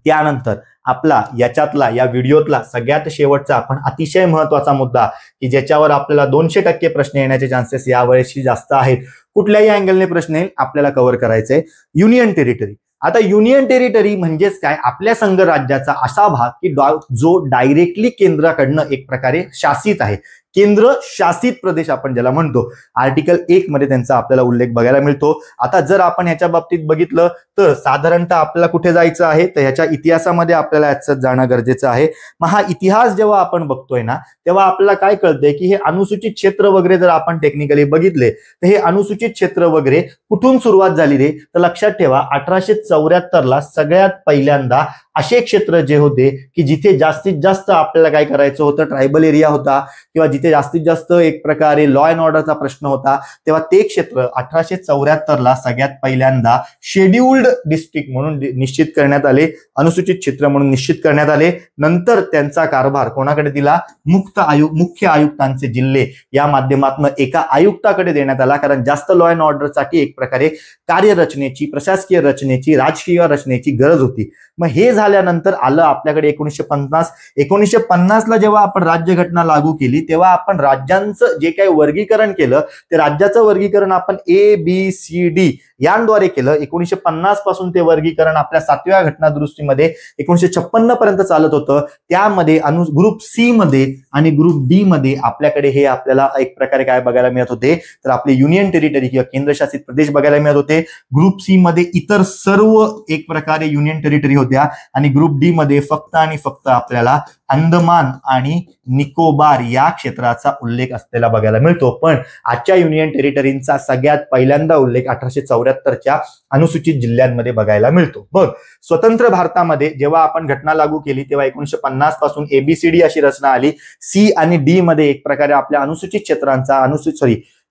त्यानंतर आपला याच्यातला या व्हिडिओतला सगळ्यात शेवटचा पण अतिशय महत्वाचा मुद्दा की ज्याच्यावर आपल्याला 200% प्रश्न येण्याचे चान्सेस यावेळेशी जास्त आहेत. कुठल्याही अँगलने प्रश्न येईल आपल्याला कव्हर करायचंय. Union territory. आता युनियन टेरिटरी म्हणजेच काय? आपल्या संघ राज्याचा असा भाग की जो डायरेक्टली केंद्राकडनं एक प्रकारे शासित आहे. केंद्र शासित प्रदेश आपण ज्याला म्हणतो. आर्टिकल 1 मध्ये त्यांचा आपल्याला उल्लेख बघायला मिळतो. आता जर आपण ह्याच्या बाबतीत बघितलं तर साधारणतः आपल्याला कुठे जायचं आहे? तर ह्याच्या इतिहासामध्ये आपल्याला याचं जाणं गरजेचं आहे. मग हा इतिहास जेव्हा आपण बघतोय ना तेव्हा आपल्याला काय कळतंय की हे अनुसूचित क्षेत्र वगैरे जर आपण टेक्निकली बघितले तर हे अनुसूचित क्षेत्र वगैरे कुठून सुरुवात झाली रे? तर लक्षात ठेवा 1874ला सगळ्यात पहिल्यांदा असे क्षेत्र जे होते की जिथे जास्तीत जास्त आपल्याला काय करायचं होतं? ट्रायबल एरिया होता किंवा जिथे जास्तीत जास्त एक प्रकारे लॉ अँड ऑर्डरचा प्रश्न होता, तेव्हा ते क्षेत्र 1874ला सगळ्यात पहिल्यांदा शेड्युल्ड डिस्ट्रिक्ट म्हणून निश्चित करण्यात आले, अनुसूचित क्षेत्र म्हणून निश्चित करण्यात आले. नंतर त्यांचा कारभार कोणाकडे दिला? मुख्य आयुक्तांचे जिल्हे या माध्यमातून एका आयुक्ताकडे देण्यात आला. कारण जास्त लॉ अँड ऑर्डरसाठी एक प्रकारे कार्यरचनेची, प्रशासकीय रचनेची, राजकीय रचनेची गरज होती. मग हे झाल्यानंतर आलं आपल्याकडे 1950. 1950ला जेव्हा आपण राज्यघटना लागू केली तेव्हा आपण राज्यांचं जे काही वर्गीकरण केलं ते राज्याचं वर्गीकरण आपण ABCD यांद्वारे केलं. 1950 पासून ते वर्गीकरण आपल्या 7व्या घटना दुरुस्तीमध्ये 1956 पर्यंत चालत होतं. त्यामध्ये ग्रुप C मध्ये आणि ग्रुप D मध्ये आपल्याकडे हे आपल्याला एक प्रकारे काय बघायला मिळत होते? तर आपले युनियन टेरिटरी किंवा केंद्रशासित प्रदेश बघायला मिळत होते. ग्रुप C मध्ये इतर सर्व एक प्रकारे युनियन टेरिटरी होत्या आणि ग्रुप D मध्ये फक्त आणि फक्त आपल्याला अंदमान आणि निकोबार या क्षेत्राचा उल्लेख असलेला बघायला मिळतो. पण आजच्या युनियन टेरिटरीचा सगळ्यात पहिल्यांदा उल्लेख 1874च्या अनुसूचित जिल्ह्यांमध्ये बघायला मिळतो. मग स्वतंत्र भारतामध्ये जेव्हा आपण घटना लागू केली तेव्हा 1950 पासून ABCD अशी रचना आली. C आणि D मध्ये एक प्रकारे आपल्या अनुसूचित क्षेत्रांचा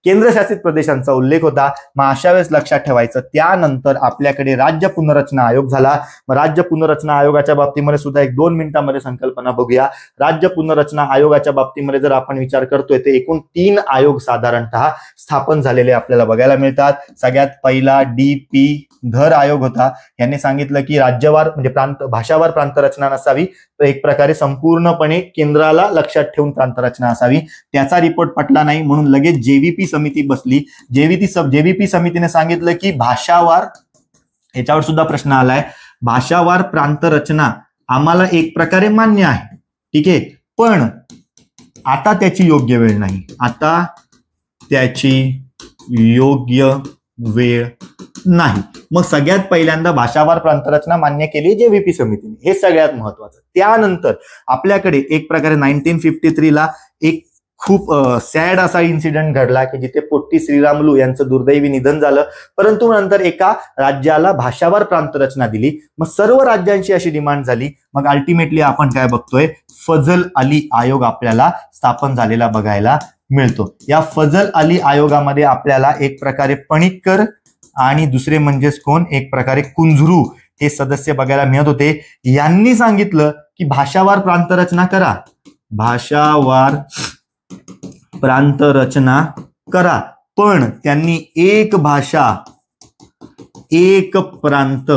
केंद्रशासित प्रदेशांचा उल्लेख होता. मग अशा वेळेस लक्षात ठेवायचं, त्यानंतर आपल्याकडे राज्य पुनर्रचना आयोग झाला. मग राज्य पुनर्रचना आयोगाच्या बाबतीमध्ये सुद्धा 1-2 मिनिटांमध्ये संकल्पना बघूया. राज्य पुनर्रचना आयोगाच्या बाबतीमध्ये जर आपण विचार करतोय तर एकूण 3 आयोग साधारणतः स्थापन झालेले आपल्याला बघायला मिळतात. सगळ्यात पहिला DP धर आयोग होता. यांनी सांगितलं की राज्यवार म्हणजे भाषावार प्रांतरचना नसावी, तर एक प्रकारे संपूर्णपणे केंद्राला लक्षात ठेवून प्रांतरचना असावी. त्याचा रिपोर्ट पटला नाही म्हणून लगेच JVP समिती बसली. JVP समितीने सांगितलं की भाषावार, याच्यावर सुद्धा प्रश्न आलाय, भाषावार प्रांतरचना आम्हाला एक प्रकारे मान्य आहे, ठीक आहे, पण आता त्याची योग्य वेळ नाही. आता त्याची योग्य वेळ नाही. मग सगळ्यात पहिल्यांदा भाषावार प्रांतरचना मान्य केली JVP समितीने, हे सगळ्यात महत्वाचं. त्यानंतर आपल्याकडे एक प्रकारे 1953 ला एक खूप सॅड असा इन्सिडेंट घडला की जिथे पोट्टी श्रीरामुलू यांचं दुर्दैवी निधन झालं. परंतु नंतर एका राज्याला भाषावार प्रांतरचना दिली. मग सर्व राज्यांची अशी डिमांड झाली. मग अल्टिमेटली आपण काय बघतोय, फजल अली आयोग आपल्याला स्थापन झालेला बघायला मिळतो. या फजल अली आयोगामध्ये आपल्याला एक प्रकारे पणिक्कर आणि दुसरे म्हणजेच कोण, एक प्रकारे कुंझरू हे सदस्य बघायला मिळत होते. यांनी सांगितलं की भाषावार प्रांतरचना करा, भाषावार प्रांतरचना करा, पण त्यांनी एक भाषा एक प्रांत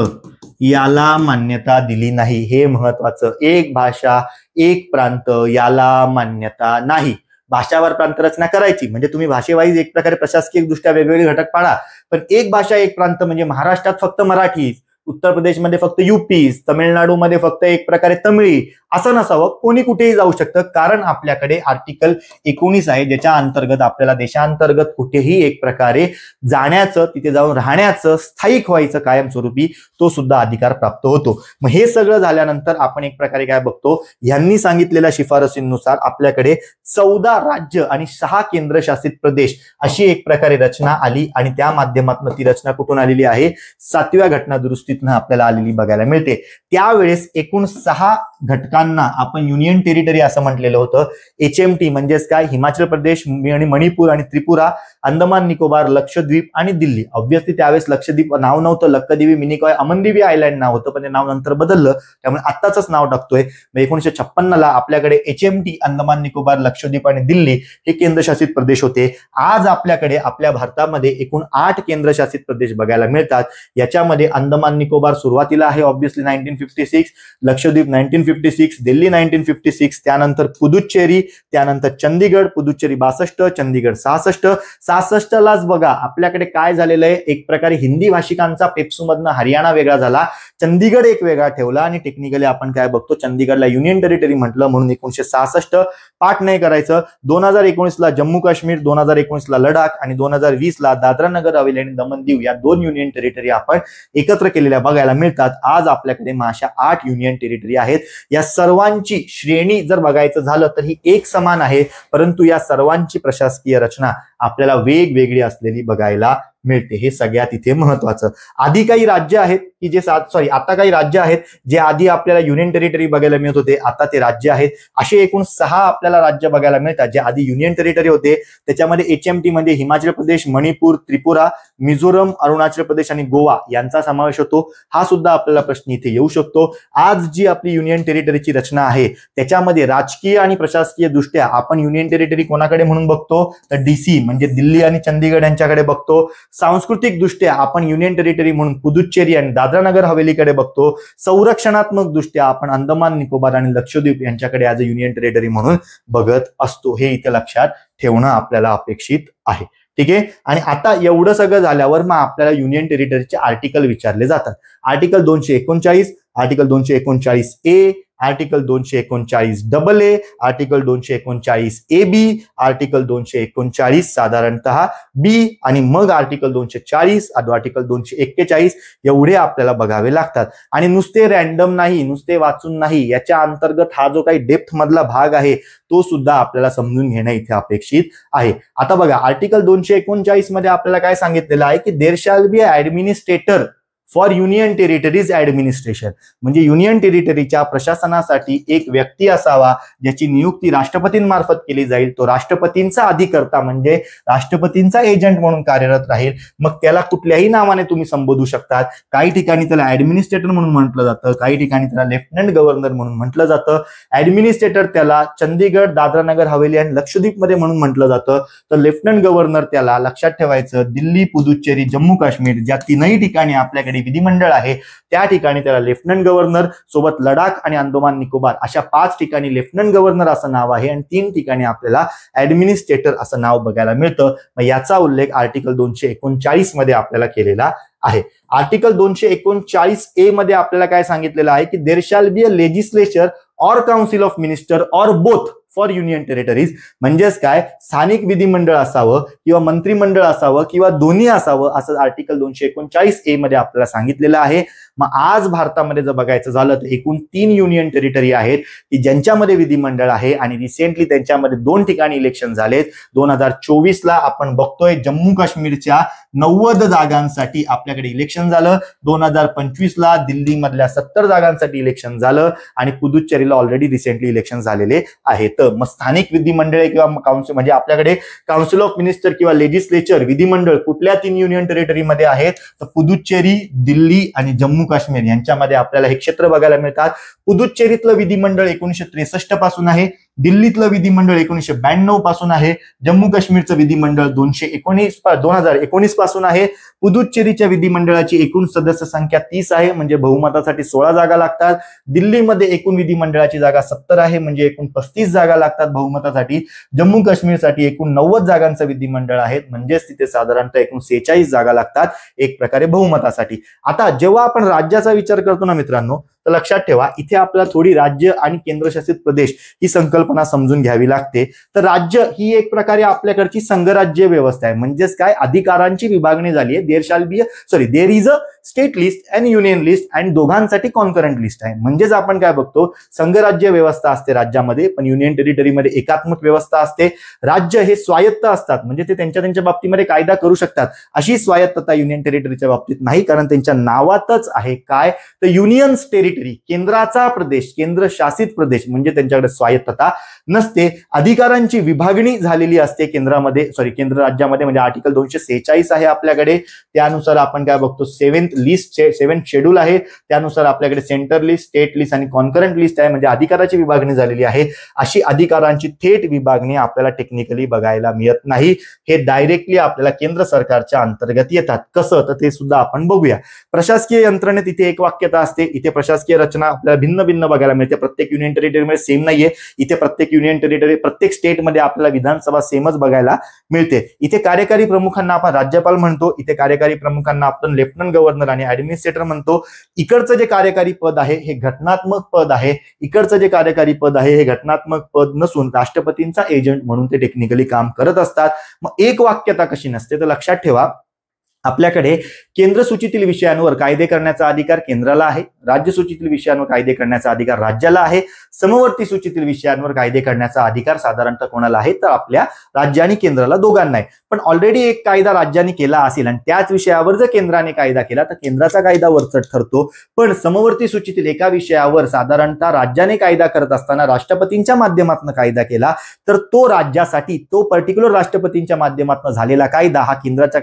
याला मान्यता दिली नाही. हे महत्वाचं, एक भाषा एक प्रांत याला मान्यता नाही. भाषावार प्रांतरचना करायची म्हणजे तुम्ही भाषेवाईज एक प्रकारे प्रशासकीय दृष्ट्या वेगवेगळे घटक पाडा, पण एक भाषा एक प्रांत म्हणजे महाराष्ट्रात फक्त मराठी, उत्तर प्रदेशमध्ये फक्त UP, तमिळनाडूमध्ये फक्त एक प्रकारे तमिळी असं नसावं. कोणी कुठेही जाऊ शकतं, कारण आपल्याकडे आर्टिकल 19 आहे ज्याच्या अंतर्गत आपल्याला देशांतर्गत कुठेही एक प्रकारे जाण्याचं, तिथे जाऊन राहण्याचं, स्थायिक व्हायचं कायमस्वरूपी तो सुद्धा अधिकार प्राप्त होतो. मग हे सगळं झाल्यानंतर आपण एक प्रकारे काय बघतो, यांनी सांगितलेल्या शिफारसींनुसार आपल्याकडे 14 राज्य आणि 6 केंद्रशासित प्रदेश अशी एक प्रकारे रचना आली आणि त्या माध्यमातून ती रचना कुठून आलेली आहे, 7व्या घटना दुरुस्तीतनं आपल्याला आलेली बघायला मिळते. त्यावेळेस एकूण 6 घटकांना आपण युनियन टेरिटरी असं म्हटलेलं होतं. HMT म्हणजेच काय, हिमाचल प्रदेश आणि मणिपूर आणि त्रिपुरा, अंदमान निकोबार, लक्षद्वीप आणि दिल्ली. ऑब्व्हियसली त्यावेळेस लक्षद्वीप नाव नव्हतं, लक्षद्वीप मिनिकॉय अमनदीवी आयलँड नाव होतं, पण ते नाव नंतर बदललं, त्यामुळे आत्ताच नाव टाकतोय. 1956 ला आपल्याकडे HMT अंदमान निकोबार, लक्षद्वीप आणि दिल्ली हे केंद्रशासित प्रदेश होते. आज आपल्याकडे आपल्या भारतामध्ये एकूण 8 केंद्रशासित प्रदेश बघायला मिळतात. याच्यामध्ये अंदमान निकोबार सुरुवातीला आहे ऑब्व्हियसली 1956, लक्षद्वीप 1956, दिल्ली 1956, त्यानंतर पुदुच्चेरी, त्यानंतर चंदीगड, पुदुच्चेरी 62, चंदीगड 66 लाच बघा आपल्याकडे काय झालेलं आहे, एक प्रकारे हिंदी भाषिकांचा पेप्सूमधनं हरियाणा वेगळा झाला, चंदीगड एक वेगळा ठेवला आणि टेक्निकली आपण काय बघतो, चंदीगडला युनियन टेरिटरी म्हटलं म्हणून 1966 पाठ नाही करायचं. 2019 ला जम्मू काश्मीर, 2019 ला लडाख आणि 2020 ला दादरा नगर हवेली आणि दमन दीव या 2 युनियन टेरिटरी आपण एकत्र केलेल्या बघायला मिळतात. आज आपल्याकडे अशा 8 युनियन टेरिटरी आहेत. या सर्वांची श्रेणी जर बघायचं झालं तर ही एक समान आहे, परंतु या सर्वांची प्रशासकीय रचना आपल्याला वेगवेगळी असलेली बघायला मिळते. हे सगळ्यात इथे महत्वाचं. आधी काही राज्य आहेत की जे आता काही राज्य आहेत जे आधी आपल्याला युनियन टेरिटरी बघायला मिळत होते, आता ते राज्य आहेत. असे एकूण 6 आपल्याला राज्य बघायला मिळतात जे आधी युनियन टेरिटरी होते. त्याच्यामध्ये HMT मध्ये हिमाचल प्रदेश, मणिपूर, त्रिपुरा, मिझोरम, अरुणाचल प्रदेश आणि गोवा यांचा समावेश होतो. हा सुद्धा आपल्याला प्रश्न इथे येऊ शकतो. आज जी आपली युनियन टेरिटरीची रचना आहे त्याच्यामध्ये राजकीय आणि प्रशासकीय दृष्ट्या आपण युनियन टेरिटरी कोणाकडे म्हणून बघतो, तर DC म्हणजे दिल्ली आणि चंदीगड यांच्याकडे बघतो. सांस्कृतिक दृष्ट्या आपण युनियन टेरिटरी म्हणून पुदुच्चेरी आणि दादरा नगर हवेलीकडे बघतो. संरक्षणात्मक दृष्ट्या आपण अंदमान निकोबार आणि लक्षद्वीप यांच्याकडे ॲज अ युनियन टेरिटरी म्हणून बघत असतो. हे इथे लक्षात ठेवणं आपल्याला अपेक्षित आहे. ठीक आहे. आणि आता एवढं सगळं झाल्यावर मग आपल्याला युनियन टेरिटरीचे आर्टिकल विचारले जातात. Article 239, article 239A, article 239 AA, article 239 AB, article 239 साधारणतः बी आणि मग आर्टिकल 240 आर्टिकल 241 एवढे आपल्याला बघावे लागतात. आणि नुसते रॅन्डम नाही, नुसते वाचून नाही, याच्या अंतर्गत हा जो काही डेप्थ मधला भाग आहे तो सुद्धा आपल्याला समजून घेणं इथे अपेक्षित आहे. आता बघा आर्टिकल 239 मध्ये आपल्याला काय सांगितलेलं आहे की there shall be administrator for union territories administration, म्हणजे युनियन टेरिटरीच्या प्रशासनासाठी एक व्यक्ती असावा ज्याची नियुक्ती राष्ट्रपतींमार्फत केली जाईल. तो राष्ट्रपतींचा अधिकर्ता म्हणजे राष्ट्रपतींचा एजंट म्हणून कार्यरत राहील. मग त्याला कुठल्याही नावाने तुम्ही संबोधू शकतात. काही ठिकाणी त्याला ऍडमिनिस्ट्रेटर म्हणून म्हटलं जातं, काही ठिकाणी त्याला लेफ्टनंट गव्हर्नर म्हणून म्हटलं जातं. ऍडमिनिस्ट्रेटर त्याला चंदीगड, दादरा नगर हवेली आणि लक्षद्वीप मध्ये म्हणून म्हटलं जातं. तर लेफ्टनंट गव्हर्नर त्याला लक्षात ठेवायचं दिल्ली, पुदुच्चेरी, जम्मू काश्मीर ज्या तीनही ठिकाणी आपल्याकडे विधिमंडळ आहे त्या ठिकाणी त्याला लेफ्टनंट गव्हर्नर, सोबत लडाख आणि अंदोमान निकोबार अशा 5 ठिकाणी लेफ्टनंट गव्हर्नर असं नाव आहे आणि 3 ठिकाणी आपल्याला ऍडमिनिस्ट्रेटर असं नाव बघायला मिळतं. मग याचा उल्लेख आर्टिकल 239 मध्ये आपल्याला केलेला आहे. आर्टिकल 239A मध्ये आपल्याला काय सांगितलेलं आहे की there shall be a legislature or council of minister or both for union territories, म्हणजेच काय स्थानिक विधिमंडळ असावं किंवा मंत्रिमंडळ असावं किंवा दोन्ही असावं असं आर्टिकल 239A मध्ये आपल्याला सांगितलेलं आहे. मग आज भारतामध्ये जर बघायचं झालं तर एकूण 3 युनियन टेरिटरी आहेत की ज्यांच्यामध्ये विधिमंडळ आहे आणि रिसेंटली त्यांच्यामध्ये 2 ठिकाणी इलेक्शन झालेत. 2024 ला आपण बघतोय जम्मू काश्मीरच्या 90 जागांसाठी आपल्याकडे इलेक्शन झालं. 2025 ला दिल्ली मधल्या 70 जागांसाठी इलेक्शन झालं आणि पुदुच्चेरीला ऑलरेडी रिसेंटली इलेक्शन झालेले आहेत. मग स्थानिक विधिमंडळे किंवा काउन्सिल म्हणजे आपल्याकडे काउन्सिल ऑफ मिनिस्टर किंवा लेजिस्लेचर विधिमंडळ कुठल्या 3 युनियन टेरिटरीमध्ये आहेत तर पुदुच्चेरी, दिल्ली आणि जम्मू काश्मीर यांच्यामध्ये आपल्याला हे क्षेत्र बघायला मिळतात. पुदुच्चेरीतलं विधिमंडळ 1963 पासून आहे, दिल्लीतलं विधिमंडळ 1992 पासून आहे, जम्मू काश्मीरचं विधिमंडळ 2019 पासून आहे. पुदुच्चेरीच्या विधिमंडळाची एकूण सदस्य संख्या 30 आहे म्हणजे बहुमतासाठी 16 जागा लागतात. दिल्लीमध्ये एकूण विधिमंडळाची जागा 70 आहे म्हणजे एकूण 35 जागा लागतात बहुमतासाठी. जम्मू काश्मीरसाठी एकूण 90 जागांचं विधिमंडळ आहे म्हणजेच तिथे साधारणतः एकूण 46 जागा लागतात एक प्रकारे बहुमतासाठी. आता जेव्हा आपण राज्याचा विचार करतो ना मित्रांनो तर लक्षात ठेवा इथे आपल्याला थोडी राज्य आणि केंद्रशासित प्रदेश ही संकल्पना समजून घ्यावी लागते. तर राज्य ही एक प्रकारे आपल्याकडची संघराज्य व्यवस्था आहे म्हणजेच काय अधिकारांची विभागणी झाली आहे. There is a state list and union list आणि दोघांसाठी कॉन्करंट लिस्ट आहे. म्हणजेच आपण काय बघतो संघराज्य व्यवस्था असते राज्यामध्ये पण युनियन टेरिटरीमध्ये एकात्मक व्यवस्था असते. राज्य हे स्वायत्त असतात म्हणजे ते त्यांच्या बाबतीमध्ये कायदा करू शकतात. अशी स्वायत्तता युनियन टेरिटरीच्या बाबतीत नाही कारण त्यांच्या नावातच आहे काय तर युनियन्स टेरिटरी, केंद्राचा प्रदेश, केंद्रशासित प्रदेश म्हणजे त्यांच्याकडे स्वायत्तता नसते. अधिकारांची विभागणी झालेली असते केंद्र राज्यामध्ये म्हणजे आर्टिकल 246 आहे आपल्याकडे. त्यानुसार आपण काय बघतो 7th शेड्यूल आहे. त्यानुसार आपल्याकडे सेंटर लिस्ट, स्टेट लिस्ट आणि कॉन्करंट लिस्ट आहे म्हणजे अधिकाराची विभागणी झालेली आहे. अशी अधिकारांची थेट विभागणी आपल्याला टेक्निकली बघायला मिळत नाही. हे डायरेक्टली आपल्याला केंद्र सरकारच्या अंतर्गत येतात. कसं तर ते सुद्धा आपण बघूया. प्रशासकीय यंत्रणेत इथे एक वाक्यता असते. इथे प्रशासकीय रचना आपल्याला भिन्न भिन्न बघायला मिळते. प्रत्येक युनियन टेरिटरीमध्ये सेम नाहीये. इथे प्रत्येक युनियन टेरिटरी प्रत्येक स्टेटमध्ये आपल्याला विधानसभा सेमच बघायला मिळते. इथे कार्यकारी प्रमुखांना आपण राज्यपाल म्हणतो, इथे कार्यकारी प्रमुखांना आपण लेफ्टनंट गव्हर्नर आणि ऍडमिनिस्ट्रेटर म्हणतो. इकडचं जे कार्यकारी पद आहे हे घटनात्मक पद आहे. इकडचं जे कार्यकारी पद आहे हे घटनात्मक पद नसून राष्ट्रपतींचा एजंट म्हणून ते टेक्निकली काम करत असतात. मग एक वाक्यता कशी नसते तर लक्षात ठेवा आपल्याकडे केंद्र सूचीतील विषयांवर कायदे करण्याचा अधिकार केंद्राला आहे, राज्य सूचीतील विषयांवर कायदे करण्याचा अधिकार राज्याला आहे, समवर्ती सूचीतील विषयांवर कायदे करण्याचा अधिकार साधारणतः कोणाला आहे तर आपल्या राज्य आणि केंद्राला दोघांना आहे. पण ऑलरेडी एक कायदा राज्याने केला असेल आणि त्याच विषयावर जर केंद्राने कायदा केला तर केंद्राचा कायदा वरचढ ठरतो. पण समवर्ती सूचीतील एका विषयावर साधारणतः राज्याने कायदा करत असताना राष्ट्रपतींच्या माध्यमातून कायदा केला तर तो राज्यासाठी तो पर्टिक्युलर राष्ट्रपतींच्या माध्यमातून झालेला कायदा हा केंद्राच्या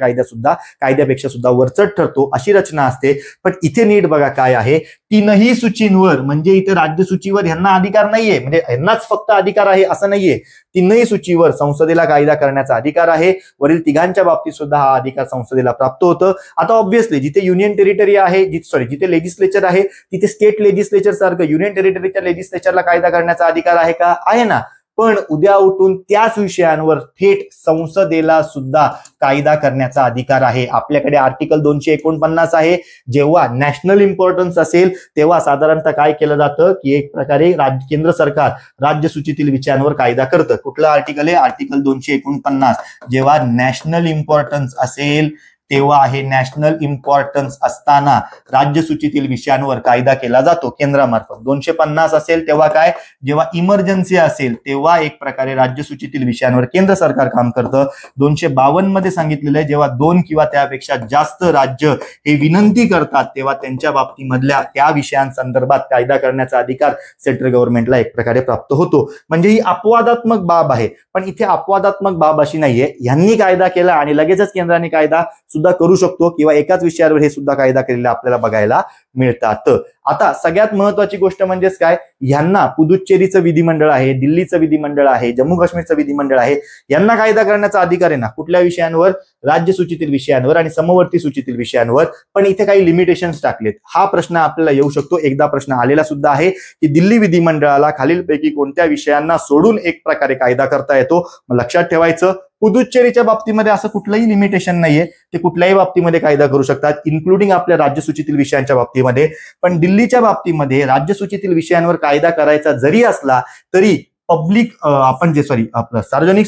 कायद्यापेक्षा सुद्धा वरचढ ठरतो. अशी रचना असते. पण इथे नीट बघा काय आहे तीनही सूचींवर म्हणजे इथे राज्य सूचीवर यांना अधिकार नाहीये म्हणजे यांनाच फक्त अधिकार आहे असं नाहीये. तीनही सूचीवर संसदेला कायदा करण्याचा अधिकार आहे. वरील तिघांच्या बाबतीत सुद्धा हा अधिकार संसदेला प्राप्त होतं. आता ऑब्व्हियसली जिथे युनियन टेरिटरी आहे जिथे लेजिस्लेचर आहे तिथे स्टेट लेजिस्लेचर सारखं युनियन टेरिटरीच्या लेजिस्लेचरला कायदा करण्याचा अधिकार आहे का? आहे ना. पण उद्या उठून त्याच विषयांवर थेट संसदेला सुद्धा कायदा करण्याचा अधिकार आहे. आपल्याकडे आर्टिकल 249 आहे. जेव्हा नॅशनल इम्पॉर्टन्स असेल तेव्हा साधारणतः काय केलं जातं की एक प्रकारे केंद्र सरकार राज्यसूचीतील विषयांवर कायदा करतं. कुठलं आर्टिकल आहे? आर्टिकल 249. जेव्हा नॅशनल इम्पॉर्टन्स असेल तेव्हा आहे नॅशनल इम्पॉर्टन्स असताना राज्यसूचीतील विषयांवर कायदा केला जातो केंद्रामार्फत. 250 असेल तेव्हा काय? जेव्हा इमर्जन्सी असेल तेव्हा एक प्रकारे राज्यसूचीतील विषयांवर केंद्र सरकार काम करतं. 252 मध्ये सांगितलेलं आहे जेव्हा 2 किंवा त्यापेक्षा जास्त राज्य हे विनंती करतात तेव्हा त्यांच्या बाबतीमधल्या त्या विषयांसंदर्भात कायदा करण्याचा अधिकार सेंट्रल गव्हर्नमेंटला एक प्रकारे प्राप्त होतो. म्हणजे ही अपवादात्मक बाब आहे. पण इथे अपवादात्मक बाब अशी नाहीये, यांनी कायदा केला आणि लगेचच केंद्राने कायदा सुद्धा करू शकतो किंवा एकाच विषयावर हे सुद्धा कायदा केलेला आपल्याला बघायला मिळतात. आता सगळ्यात महत्वाची गोष्ट म्हणजेच काय, यांना पुदुच्चेरीचं विधिमंडळ आहे, दिल्लीचं विधिमंडळ आहे, जम्मू काश्मीरचं विधिमंडळ आहे, यांना कायदा करण्याचा अधिकार आहे ना कुठल्या विषयांवर? राज्यसूचीतील विषयांवर आणि समवर्ती सूचीतील विषयांवर. पण इथे काही लिमिटेशन्स टाकलेत. हा प्रश्न आपल्याला येऊ शकतो. एकदा प्रश्न आलेला सुद्धा आहे की दिल्ली विधिमंडळाला खालीलपैकी कोणत्या विषयांना सोडून एक प्रकारे कायदा करता येतो? मग लक्षात ठेवायचं पुदुच्चेरीच्या बाबतीमध्ये असं कुठलंही लिमिटेशन नाहीये, ते कुठल्याही बाबतीमध्ये कायदा करू शकतात, इन्क्लुडिंग आपल्या राज्यसूचीतील विषयांच्या बाबतीमध्ये. पण दिल्लीच्या बाबतीमध्ये राज्यसूचीतील विषयांवर कायदा करायचा जरी असला तरी पब्लिक आपलं सार्वजनिक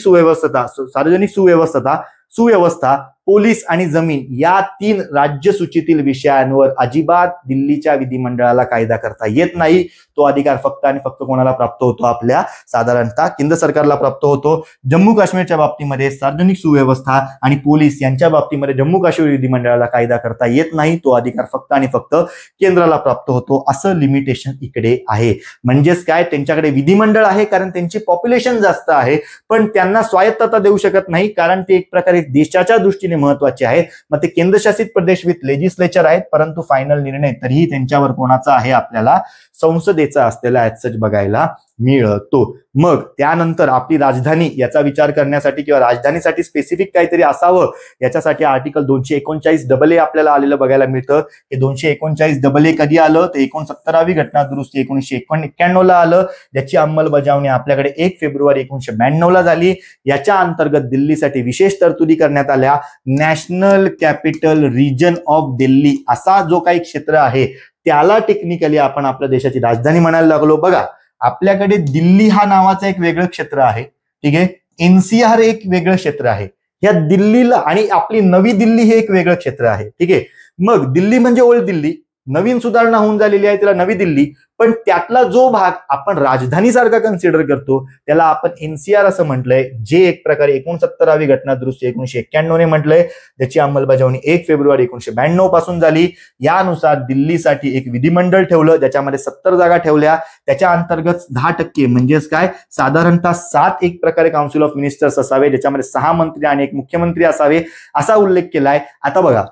सुव्यवस्था, पोलीस आणि जमीन या 3 राज्यसूचीतील विषयांवर अजिबात दिल्लीच्या विधिमंडळाला कायदा करता येत नाही. तो अधिकार फक्त आणि फक्त कोणाला प्राप्त होतो? आपल्या साधारणतः केंद्र सरकारला प्राप्त होतो. जम्मू काश्मीरच्या बाबतीमध्ये सार्वजनिक सुव्यवस्था आणि पोलीस यांच्या बाबतीमध्ये जम्मू काश्मीर विधिमंडळाला कायदा करता येत नाही. तो अधिकार फक्त आणि फक्त केंद्राला प्राप्त होतो. असं लिमिटेशन इकडे आहे. म्हणजेच काय, त्यांच्याकडे विधिमंडळ आहे कारण त्यांची पॉप्युलेशन जास्त आहे, पण त्यांना स्वायत्तता देऊ शकत नाही कारण ते एक प्रकारे देशाच्या दृष्टीने महत्वाचे आहेत. मग ते केंद्रशासित प्रदेश विथ लेजिस्लेचर आहेत, परंतु फायनल निर्णय तरीही त्यांच्यावर कोणाचा आहे? आपल्याला संसदेचा असलेला ऍज सच बघायला मिळतो. मग त्यानंतर आपली राजधानी याचा विचार करण्यासाठी किंवा राजधानीसाठी स्पेसिफिक काहीतरी असावं याच्यासाठी आर्टिकल 239AA आपल्याला आलेलं बघायला मिळतं. हे 239AA कधी आलं? ते 69वी घटना दुरुस्ती 1991 ला आलं, ज्याची अंमलबजावणी आपल्याकडे 1 फेब्रुवारी 1992 ला झाली. याच्या अंतर्गत दिल्लीसाठी विशेष तरतुदी करण्यात आल्या. National capital region of Delhi असा जो काही क्षेत्र आहे त्याला टेक्निकली आपण आपल्या देशाची राजधानी म्हणायला लागलो. बघा, आपल्याकडे दिल्ली हा नावाचा एक वेगळं क्षेत्र आहे, ठीक आहे. एनसीआर एक वेगळं क्षेत्र आहे. या दिल्लीला आणि आपली नवी दिल्ली हे एक वेगळं क्षेत्र आहे, ठीक आहे. मग दिल्ली म्हणजे ओल्ड दिल्ली, नवीन सुधारणा होऊन झालेली आहे त्याला नवी दिल्ली. पण त्यातला जो भाग आपण राजधानी सारखा कन्सिडर करतो त्याला आपण एनसीआर असं म्हटलंय, जे एक प्रकारे 69वी घटना दुरुस्ती 1991 ने म्हटलंय, ज्याची अंमलबजावणी 1 फेब्रुवारी 1992 पासून झाली. यानुसार दिल्लीसाठी एक विधिमंडळ ठेवलं, ज्याच्यामध्ये 70 जागा ठेवल्या. त्याच्या अंतर्गत 10% म्हणजेच काय, साधारणतः 7 एक प्रकारे काउन्सिल ऑफ मिनिस्टर्स असावे, ज्याच्यामध्ये 6 मंत्री आणि 1 मुख्यमंत्री असावे असा उल्लेख केलाय. आता बघा,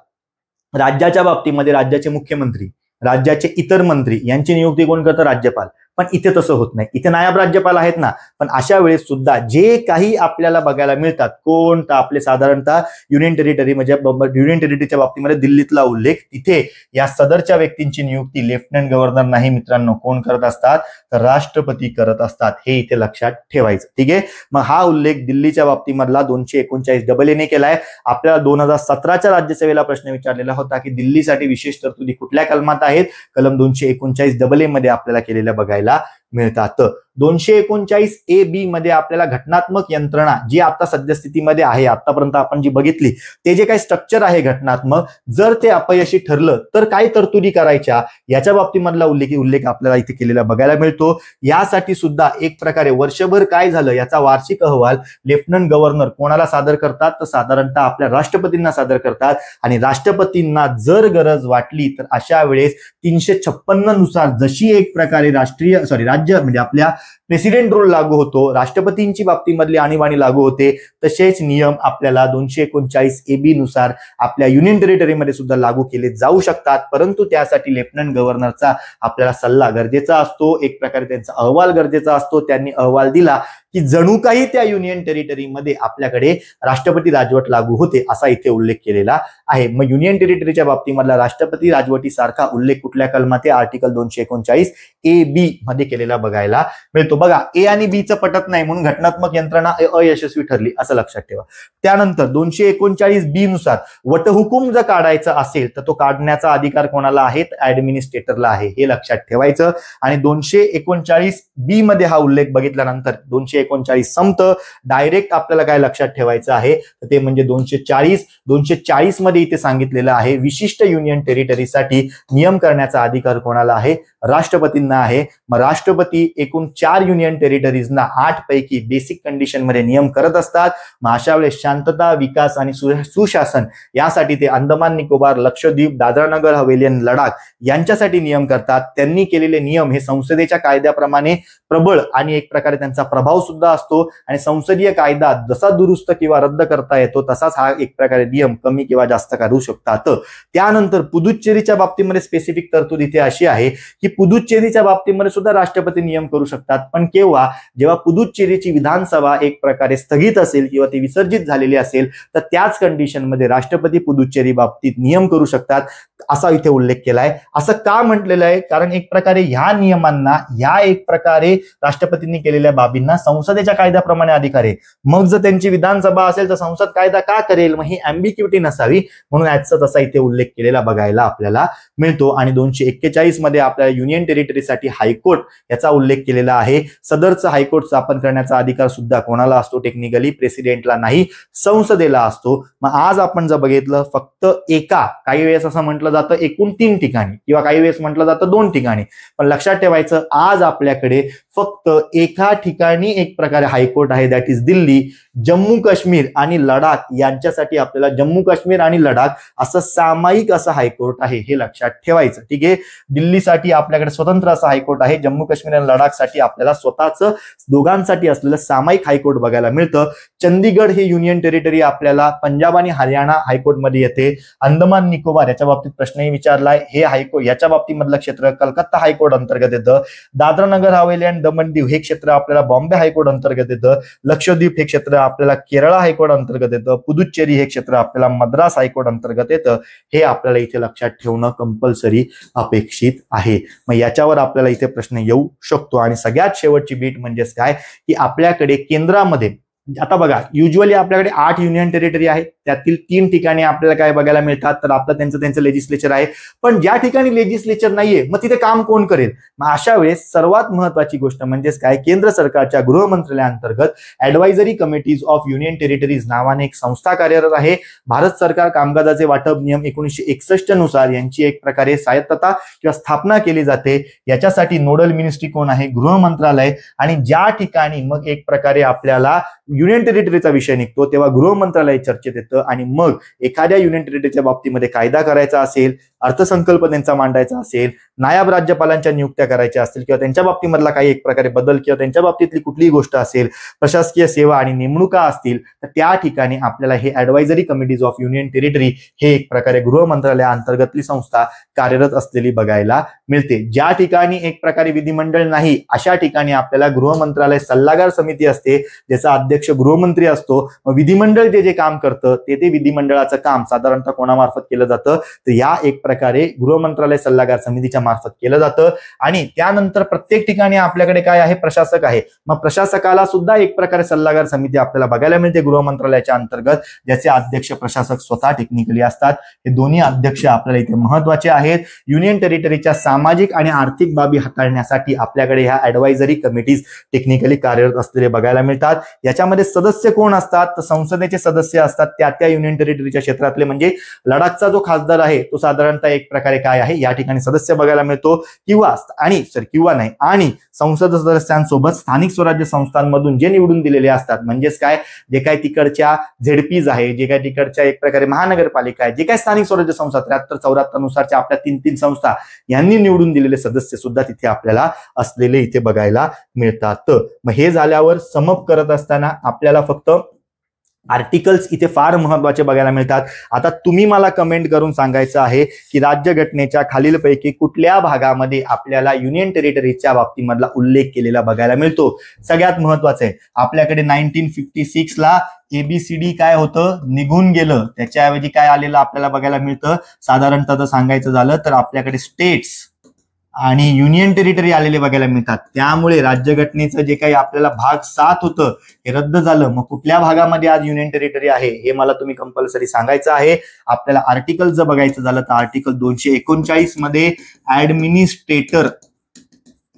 राज्याच्या बाबतीमध्ये राज्याचे मुख्यमंत्री, राज्याचे इतर मंत्री यांची नियुक्ती कोण करतं? राज्यपाल. पण इथे तसं होत नाही. इथे नायब राज्यपाल आहेत ना, पण अशा वेळेस सुद्धा जे काही आपल्याला बघायला मिळतात कोण, तर आपले साधारणतः युनियन टेरिटरी म्हणजे युनियन टेरिटरीच्या बाबतीमध्ये दिल्लीतला उल्लेख, तिथे या सदरच्या व्यक्तींची नियुक्ती लेफ्टनंट गव्हर्नर नाही मित्रांनो, कोण करत असतात? तर राष्ट्रपती करत असतात. हे इथे लक्षात ठेवायचं, ठीक आहे. मग हा उल्लेख दिल्लीच्या बाबतीमधला 239AA ने केलाय. आपल्याला 2017च्या राज्यसभेला प्रश्न विचारलेला होता की दिल्लीसाठी विशेष तरतुदी कुठल्या कलमात आहेत? कलम 239AA मध्ये आपल्याला केलेल्या बघायला मिळतात. 239AB मध्ये आपल्याला घटनात्मक यंत्रणा जी आता सद्यस्थितीमध्ये आहे, आतापर्यंत आपण जी बघितली, ते जे काही स्ट्रक्चर आहे घटनात्मक, जर ते अपयशी ठरलं तर काय तरतुदी करायच्या याच्या बाबतीमधला उल्लेख आपल्याला इथे केलेला बघायला मिळतो. यासाठी सुद्धा एक प्रकारे वर्षभर काय झालं याचा वार्षिक अहवाल लेफ्टनंट गव्हर्नर कोणाला सादर करतात? तर साधारणतः आपल्या राष्ट्रपतींना सादर करतात. आणि राष्ट्रपतींना जर गरज वाटली तर अशा वेळेस 356 नुसार जशी एक प्रकारे राज्य म्हणजे आपल्या प्रेसिडेंट रूल लागू होतो, राष्ट्रपतींची बाबतीमधली आणीबाणी लागू होते, तसेच नियम आपल्याला 239AB नुसार आपल्या युनियन टेरिटरीमध्ये सुद्धा लागू केले जाऊ शकतात. परंतु त्यासाठी लेफ्टनंट गव्हर्नरचा आपल्याला सल्ला गरजेचा असतो, एक प्रकारे त्यांचा अहवाल गरजेचा असतो. त्यांनी अहवाल दिला की जणू काही त्या युनियन टेरिटरीमध्ये आपल्याकडे राष्ट्रपती राजवट लागू होते असा इथे उल्लेख केलेला आहे. मग युनियन टेरिटरीच्या बाबतीमधला राष्ट्रपती राजवटीसारखा उल्लेख कुठल्या कलमात? आर्टिकल 239AB मध्ये केलेला केलेला बघायला मिळतो. बघा, ए आणि बी चं पटत नाही म्हणून घटनात्मक यंत्रणा अयशस्वी ठरली असं लक्षात ठेवा. त्यानंतर 239 बी नुसार वटहुकूम जर काढायचा असेल तर तो काढण्याचा अधिकार कोणाला आहे? ऍडमिनिस्ट्रेटरला आहे, हे लक्षात ठेवायचं. आणि 239 बी मध्ये हा उल्लेख बघितल्यानंतर 239 संपतं. डायरेक्ट आपल्याला काय लक्षात ठेवायचं आहे तर ते म्हणजे 240 मध्ये इथे सांगितलेलं आहे विशिष्ट युनियन टेरिटरीसाठी नियम करण्याचा अधिकार कोणाला आहे? राष्ट्रपतींना आहे. मग राष्ट्रपती एकूण 4 युनियन टेरिटरीजना 8 पैकी बेसिक कंडिशन मध्ये नियम करत असतात. मग अशा वेळेस शांतता, विकास आणि सुशासन यासाठी ते अंदमान निकोबार, लक्षद्वीप, दादरा नगर हवेली आणि लडाख यांच्यासाठी नियम करतात. त्यांनी केलेले नियम हे संसदेच्या कायद्याप्रमाणे प्रबळ आणि एक प्रकारे त्यांचा प्रभाव सुद्धा असतो. आणि संसदीय कायदा जसा दुरुस्त किंवा रद्द करता येतो तसाच हा एक प्रकारे नियम कमी किंवा जास्त करू शकतात. त्यानंतर पुदुच्चेरीच्या बाबतीमध्ये स्पेसिफिक तरतूद इथे अशी आहे की पुदुच्चेरीच्या बाबतीमध्ये सुद्धा राष्ट्रपती नियम करू शकतात, पण केव्हा? जेव्हा पुदुच्चेरीची विधानसभा एक प्रकारे स्थगित असेल किंवा ती विसर्जित झालेली असेल तर त्याच कंडिशनमध्ये राष्ट्रपती पुदुच्चेरी बाबतीत नियम करू शकतात असा इथे उल्लेख केलाय. असं का म्हटलेलं आहे? कारण एक प्रकारे ह्या नियमांना, ह्या एक प्रकारे राष्ट्रपतींनी केलेल्या बाबींना संसदेच्या कायद्याप्रमाणे अधिकार आहे. मग जर त्यांची विधानसभा असेल तर संसद कायदा का करेल? मग ही अँबिग्युटी नसावी म्हणून याचा तसा इथे उल्लेख केलेला बघायला आपल्याला मिळतो. आणि 241 मध्ये आपल्याला युनियन टेरिटरीसाठी हायकोर्ट याचा उल्लेख केलेला आहे. सदरचं हायकोर्ट स्थापन करण्याचा अधिकार सुद्धा कोणाला असतो? टेक्निकली प्रेसिडेंटला नाही, संसदेला असतो. मग आज आपण जर बघितलं फक्त एका, काही वेळेस असं म्हटलं जातं एकूण 3 ठिकाणी किंवा काही वेळेस म्हटलं जातं 2 ठिकाणी, पण लक्षात ठेवायचं आज आपल्याकडे फक्त एका ठिकाणी एक प्रकारे हायकोर्ट आहे, दॅट इज दिल्ली. जम्मू काश्मीर आणि लडाख यांच्यासाठी आपल्याला जम्मू काश्मीर आणि लडाख असं सामायिक असं हायकोर्ट आहे, हे लक्षात ठेवायचं. ठीक आहे, दिल्लीसाठी आपल्याकडे स्वतंत्र असं हायकोर्ट आहे, जम्मू काश्मीर आणि लडाखसाठी आपल्याला स्वतःचं दोघांसाठी असलेलं सामायिक हायकोर्ट बघायला मिळतं. चंदीगड हे युनियन टेरिटरी आपल्याला पंजाब आणि हरियाणा हायकोर्टमध्ये येते. अंदमान निकोबार याच्या बाबतीत प्रश्नही विचारलाय, हे हायकोर्ट याच्या बाबतीमधलं क्षेत्र कलकत्ता हायकोर्ट अंतर्गत येतं. दादरा नगर हवेली आणि दमण दीव हे क्षेत्र आपल्याला बॉम्बे हायकोर्ट अंतर्गत येतं. लक्षद्वीप हे क्षेत्र आपल्याला केरळ हायकोर्ट अंतर्गत येतं. पुदुच्चेरी हे क्षेत्र आपल्याला मद्रास हायकोर्ट अंतर्गत येतं. हे आपल्याला इथे लक्षात ठेवणं कंपल्सरी अपेक्षित आहे. मग याच्यावर आपल्याला इथे प्रश्न येऊ शकतो. आणि सगळ्यात शेवटची बीट म्हणजेच काय की आपल्याकडे केंद्रामध्ये आता बघा युजुअली आपल्याकडे 8 युनियन टेरिटरी आहे, त्यातील 3 ठिकाणी आपल्याला काय बघायला मिळतात तर आपलं त्यांचं लेजिस्लेचर आहे. पण ज्या ठिकाणी लेजिस्लेचर नाहीये मग तिथे काम कोण करेल? मग अशा वेळेस सर्वात महत्वाची गोष्ट म्हणजेच काय, केंद्र सरकारच्या गृह मंत्रालयाअंतर्गत advisory committees of union territories नावाने एक संस्था कार्यरत आहे. भारत सरकार कामकाजाचे वाटप नियम 1961 नुसार यांची एक प्रकारे स्वायत्तता किंवा स्थापना केली जाते. याच्यासाठी नोडल मिनिस्ट्री कोण आहे? गृह मंत्रालय. आणि ज्या ठिकाणी मग एक प्रकारे आपल्याला युनियन टेरिटरीचा विषय निघतो तेव्हा गृह मंत्रालय चर्चेत येतं. आणि मग एखाद्या युनियन टेरिटरीच्या बाबतीमध्ये कायदा करायचा असेल, अर्थसंकल्प त्यांचा मांडायचा असेल, नायब राज्यपालांच्या नियुक्त्या करायच्या असतील किंवा त्यांच्या बाबतीमधला काही एक प्रकारे बदल किंवा त्यांच्या बाबतीतली कुठलीही गोष्ट असेल, प्रशासकीय सेवा आणि नेमणुका असतील तर त्या ठिकाणी आपल्याला हे advisory committees of union territory हे एक प्रकारे गृह मंत्रालयाअंतर्गतली संस्था कार्यरत असलेली बघायला मिळते. ज्या ठिकाणी एक प्रकारे विधिमंडळ नाही अशा ठिकाणी आपल्याला गृह मंत्रालय सल्लागार समिती असते, ज्याचा अध्यक्ष गृहमंत्री असतो. मग विधिमंडळ जे काम करतं ते विधिमंडळाचं काम साधारणतः कोणामार्फत केलं जातं तर या एक प्रकारे गृह मंत्रालय सल्लागार समितीच्या मार्फत केलं जातं. आणि त्यानंतर प्रत्येक ठिकाणी आपल्याकडे काय आहे? प्रशासक आहे. मग प्रशासकाला सुद्धा एक प्रकारे सल्लागार समिती आपल्याला बघायला मिळते गृह मंत्रालयाच्या अंतर्गत, ज्याचे अध्यक्ष प्रशासक स्वतः टेक्निकली असतात. हे दोन्ही अध्यक्ष आपल्याला इथे महत्वाचे आहेत. युनियन टेरिटरीच्या सामाजिक आणि आर्थिक बाबी हाताळण्यासाठी आपल्याकडे ह्या ऍडवायझरी कमिटीज टेक्निकली कार्यरत असलेले बघायला मिळतात. याच्यामध्ये सदस्य कोण असतात तर संसदेचे सदस्य असतात त्या युनियन टेरिटरीच्या क्षेत्रातले. म्हणजे लडाखचा जो खासदार आहे तो साधारणतः एक प्रकारे काय आहे या ठिकाणी सदस्य बघायला मिळतो. आणि संसद सदस्यांसोबत स्थानिक स्वराज्य संस्थांमधून जे निवडून दिलेले असतात म्हणजेच काय, जे काय तिकडच्या झेडपीज आहे, जे काय तिकडच्या एक प्रकारे महानगरपालिका आहे, जे काय स्थानिक स्वराज्य संस्था 73-74 नुसारच्या आपल्या 3 सामूहिक यांनी निवडून दिलेले सदस्य सुद्धा तिथे आपल्याला असलेले इथे बघायला मिळतात. मग हे झाल्यावर समअप करत असताना आपल्याला फक्त आर्टिकल्स इथे फार महत्वाचे बघायला मिळतात. आता तुम्ही मला कमेंट करून सांगायचं आहे की राज्यघटनेच्या खालीलपैकी कुठल्या भागामध्ये आपल्याला युनियन टेरिटरीच्या बाबतीमधला उल्लेख केलेला बघायला मिळतो. सगळ्यात महत्वाचं आहे आपल्याकडे 1956 ला ABCD काय होतं निघून गेलं, त्याच्याऐवजी काय आलेलं आपल्याला बघायला मिळतं. साधारणतः सांगायचं झालं तर आपल्याकडे स्टेट्स आणि युनियन टेरिटरी आलेले बघायला मिळतात. त्यामुळे राज्यघटनेचं जे काही आपल्याला भाग 7 होतं हे रद्द झालं. मग कुठल्या भागामध्ये आज युनियन टेरिटरी आहे हे मला तुम्ही कंपल्सरी सांगायचं आहे. आपल्याला आर्टिकल जर बघायचं झालं तर आर्टिकल 239 मध्ये ऍडमिनिस्ट्रेटर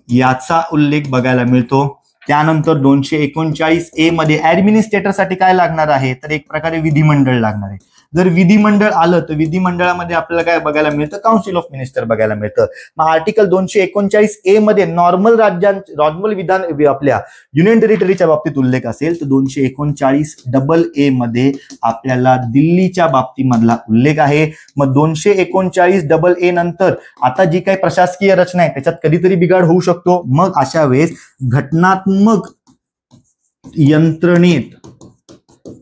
याचा उल्लेख बघायला मिळतो. त्यानंतर 239A मध्ये ऍडमिनिस्ट्रेटरसाठी काय लागणार आहे तर एक प्रकारे विधिमंडळ लागणार आहे. जर विधिमंडळ आलं तर विधिमंडळामध्ये आपल्याला काय बघायला मिळतं काउन्सिल ऑफ मिनिस्टर बघायला मिळतं. मग आर्टिकल 239A मध्ये नॉर्मल विधान आपल्या युनियन टेरिटरीच्या बाबतीत उल्लेख असेल तर 239AA मध्ये आपल्याला दिल्लीच्या बाबतीमधला उल्लेख आहे. मग 239AA नंतर आता जी काही प्रशासकीय रचना आहे त्याच्यात कधीतरी बिघाड होऊ शकतो. मग अशा वेळेस घटनात्मक यंत्रणेत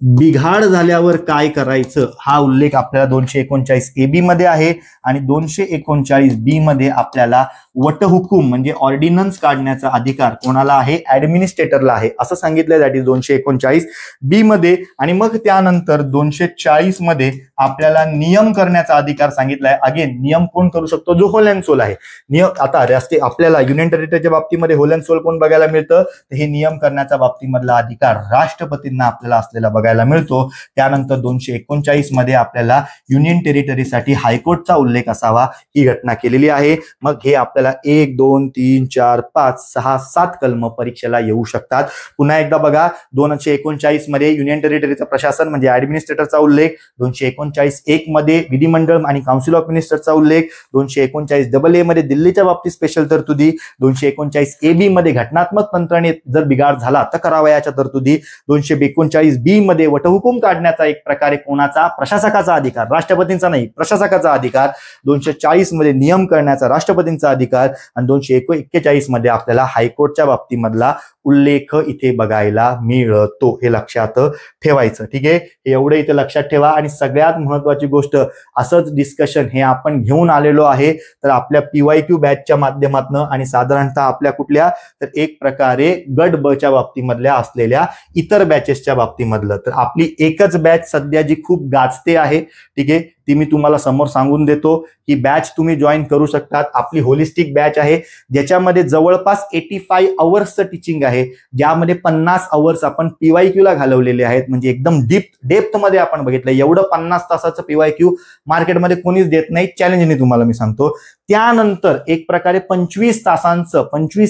बिघाड झाल्यावर काय करायचं हा उल्लेख आपल्याला 239AB मध्ये आहे. आणि 239B मध्ये आपल्याला वटहुकूम म्हणजे ऑर्डिनन्स काढण्याचा अधिकार कोणाला आहे ऍडमिनिस्ट्रेटरला आहे असं सांगितलं. दॅट इज 239B मध्ये. आणि मग त्यानंतर 240 मध्ये आपल्याला नियम करण्याचा अधिकार सांगितलाय. अगेन नियम कोण करू शकतो जो होल अँड सोल आहे. नियम आता राष्ट्रीय आपल्याला युनियन टेरिटरीच्या बाबतीमध्ये होल अँड सोल कोण बघायला मिळतं तर हे नियम करण्याच्या बाबतीमधला अधिकार राष्ट्रपतींना आपल्याला असलेला बघायला मिळतो. त्यानंतर 239 मध्ये आपल्याला युनियन टेरिटरीसाठी हायकोर्टचा उल्लेख असावा ही घटना केलेली आहे. मग हे आपल्याला 1, 2, 3, 4, 5, 6, 7 कलम परीक्षेला येऊ शकतात. पुन्हा एकदा बघा 239 मध्ये युनियन टेरिटरीचं प्रशासन म्हणजे ऍडमिनिस्ट्रेटरचा उल्लेख. 239(1) मध्ये विधिमंडळ आणि काउन्सिल ऑफ मिनिस्टरचा उल्लेख. 239AA मध्ये दिल्लीच्या बाबतीत स्पेशल तरतुदी. 239AB मध्ये घटनात्मक यंत्रणेत जर बिघाड झाला तर करावयाच्या तरतुदी. 239B मध्ये वटहुकूम काढण्याचा एक प्रकारे कोणाचा प्रशासकाचा अधिकार राष्ट्रपतींचा नाही प्रशासकाचा अधिकार. 240 मध्ये नियम करण्याचा राष्ट्रपतींचा अधिकार. आणि 241 मध्ये आपल्याला हायकोर्टच्या बाबतीमधला उल्लेख इथे बघायला मिळतो. हे लक्षात ठेवायचं. ठीक आहे एवढं इथे लक्षात ठेवा. आणि सगळ्यात महत्वाची गोष्ट असंच डिस्कशन हे आपण घेऊन आलेलो आहे तर आपल्या PYQ बॅचच्या माध्यमातून आणि साधारणतः आपल्या कुठल्या तर एक प्रकारे गट ब च्या बाबतीमधल्या असलेल्या इतर बॅचेसच्या बाबतीमधलं. तर आपली एकच बॅच सध्या जी खूप गाजते आहे ठीक आहे ती मी तुम्हाला समोर सांगून देतो. ही बॅच तुम्ही जॉईन करू शकतात. आपली होलिस्टिक बॅच आहे ज्याच्यामध्ये जवळपास 85 अवर्सचं टीचिंग आहे. ज्यामध्ये 50 अवर्स आपण PYQ ला घालवलेले आहेत. म्हणजे एकदम डेप्थ मध्ये आपण बघितलं. एवढं 50 तासाचं PYQ मार्केटमध्ये कोणीच देत नाही. चॅलेंजने तुम्हाला मी सांगतो. त्यानंतर एक प्रकारे 25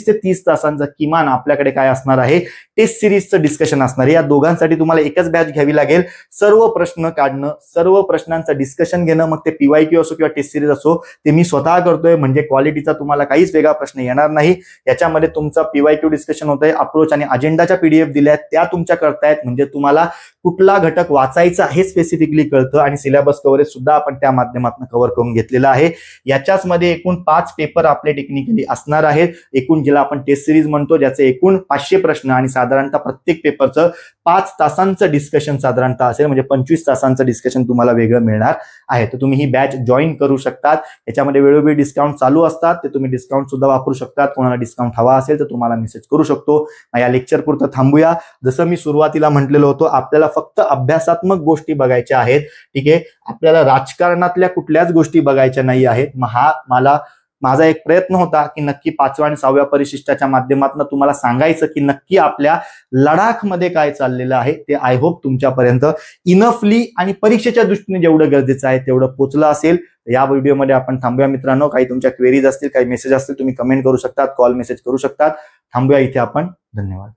ते 30 तासांचं किमान आपल्याकडे काय असणार आहे टेस्ट सिरीजचं डिस्कशन असणार आहे. या दोघांसाठी तुम्हाला एकच बॅच घ्यावी लागेल. सर्व प्रश्न काढणं सर्व प्रश्नांचं डिस्कशन घेणं मग ते PYQ असो किंवा टेस्ट सिरीज असो ते मी स्वतः करतोय. म्हणजे क्वालिटीचा तुम्हाला काहीच वेगळा प्रश्न येणार नाही. याच्यामध्ये तुमचा PYQ डिस्कशन होतंय. अप्रोच आणि अजेंडाच्या PDF दिल्यात त्या तुमच्या करतायत. म्हणजे तुम्हाला कुठला घटक वाचायचा हे स्पेसिफिकली कळतं. आणि सिलेबस कव्हरेज सुद्धा आपण त्या माध्यमातून कव्हर करून घेतलेला आहे. याच्याच मध्ये एकूण 5 पेपर आपले टेक्निकली असणार आहेत. एकूण ज्याला आपण टेस्ट सिरीज म्हणतो ज्याचे एकूण 500 प्रश्न आणि साधारणतः प्रत्येक पेपरचं 5 तासांचं डिस्कशन साधारणतः असेल. म्हणजे 25 तासांचं डिस्कशन तुम्हाला वेगळं मिळणार आहे. तर तुम्ही ही बॅच जॉईन करू शकतात. याच्यामध्ये वेळोवेळी डिस्काउंट चालू असतात. ते तुम्ही डिस्काउंट सुद्धा वापरू शकतात. कोणाला डिस्काउंट हवा असेल तर तुम्हाला मेसेज करू शकतो. या लेक्चर पुरतं थांबूया. जसं मी सुरुवातीला म्हटलेलं होतं आपल्याला फक्त अभ्यासात्मक गोष्टी बघायच्या आहेत. ठीक आहे आपल्याला राजकारणातल्या कुठल्याच गोष्टी बघायच्या नाही आहेत. माझा एक प्रयत्न होता की नक्की 5व्या आणि 6व्या परिशिष्टाच्या माध्यमातून तुम्हाला सांगायचं की नक्की आपल्या लडाख मध्ये काय चाललेलं आहे. ते आय होप तुमच्यापर्यंत इनफली आणि परीक्षेच्या दृष्टीने जेवढं गरजेचं आहे तेवढं पोहोचलं असेल. या व्हिडिओमध्ये आपण थांबूया मित्रांनो. काही तुमच्या क्वेरीज असतील काही मेसेज असतील तुम्ही कमेंट करू शकतात कॉल मेसेज करू शकतात. थांबूया इथे आपण. धन्यवाद.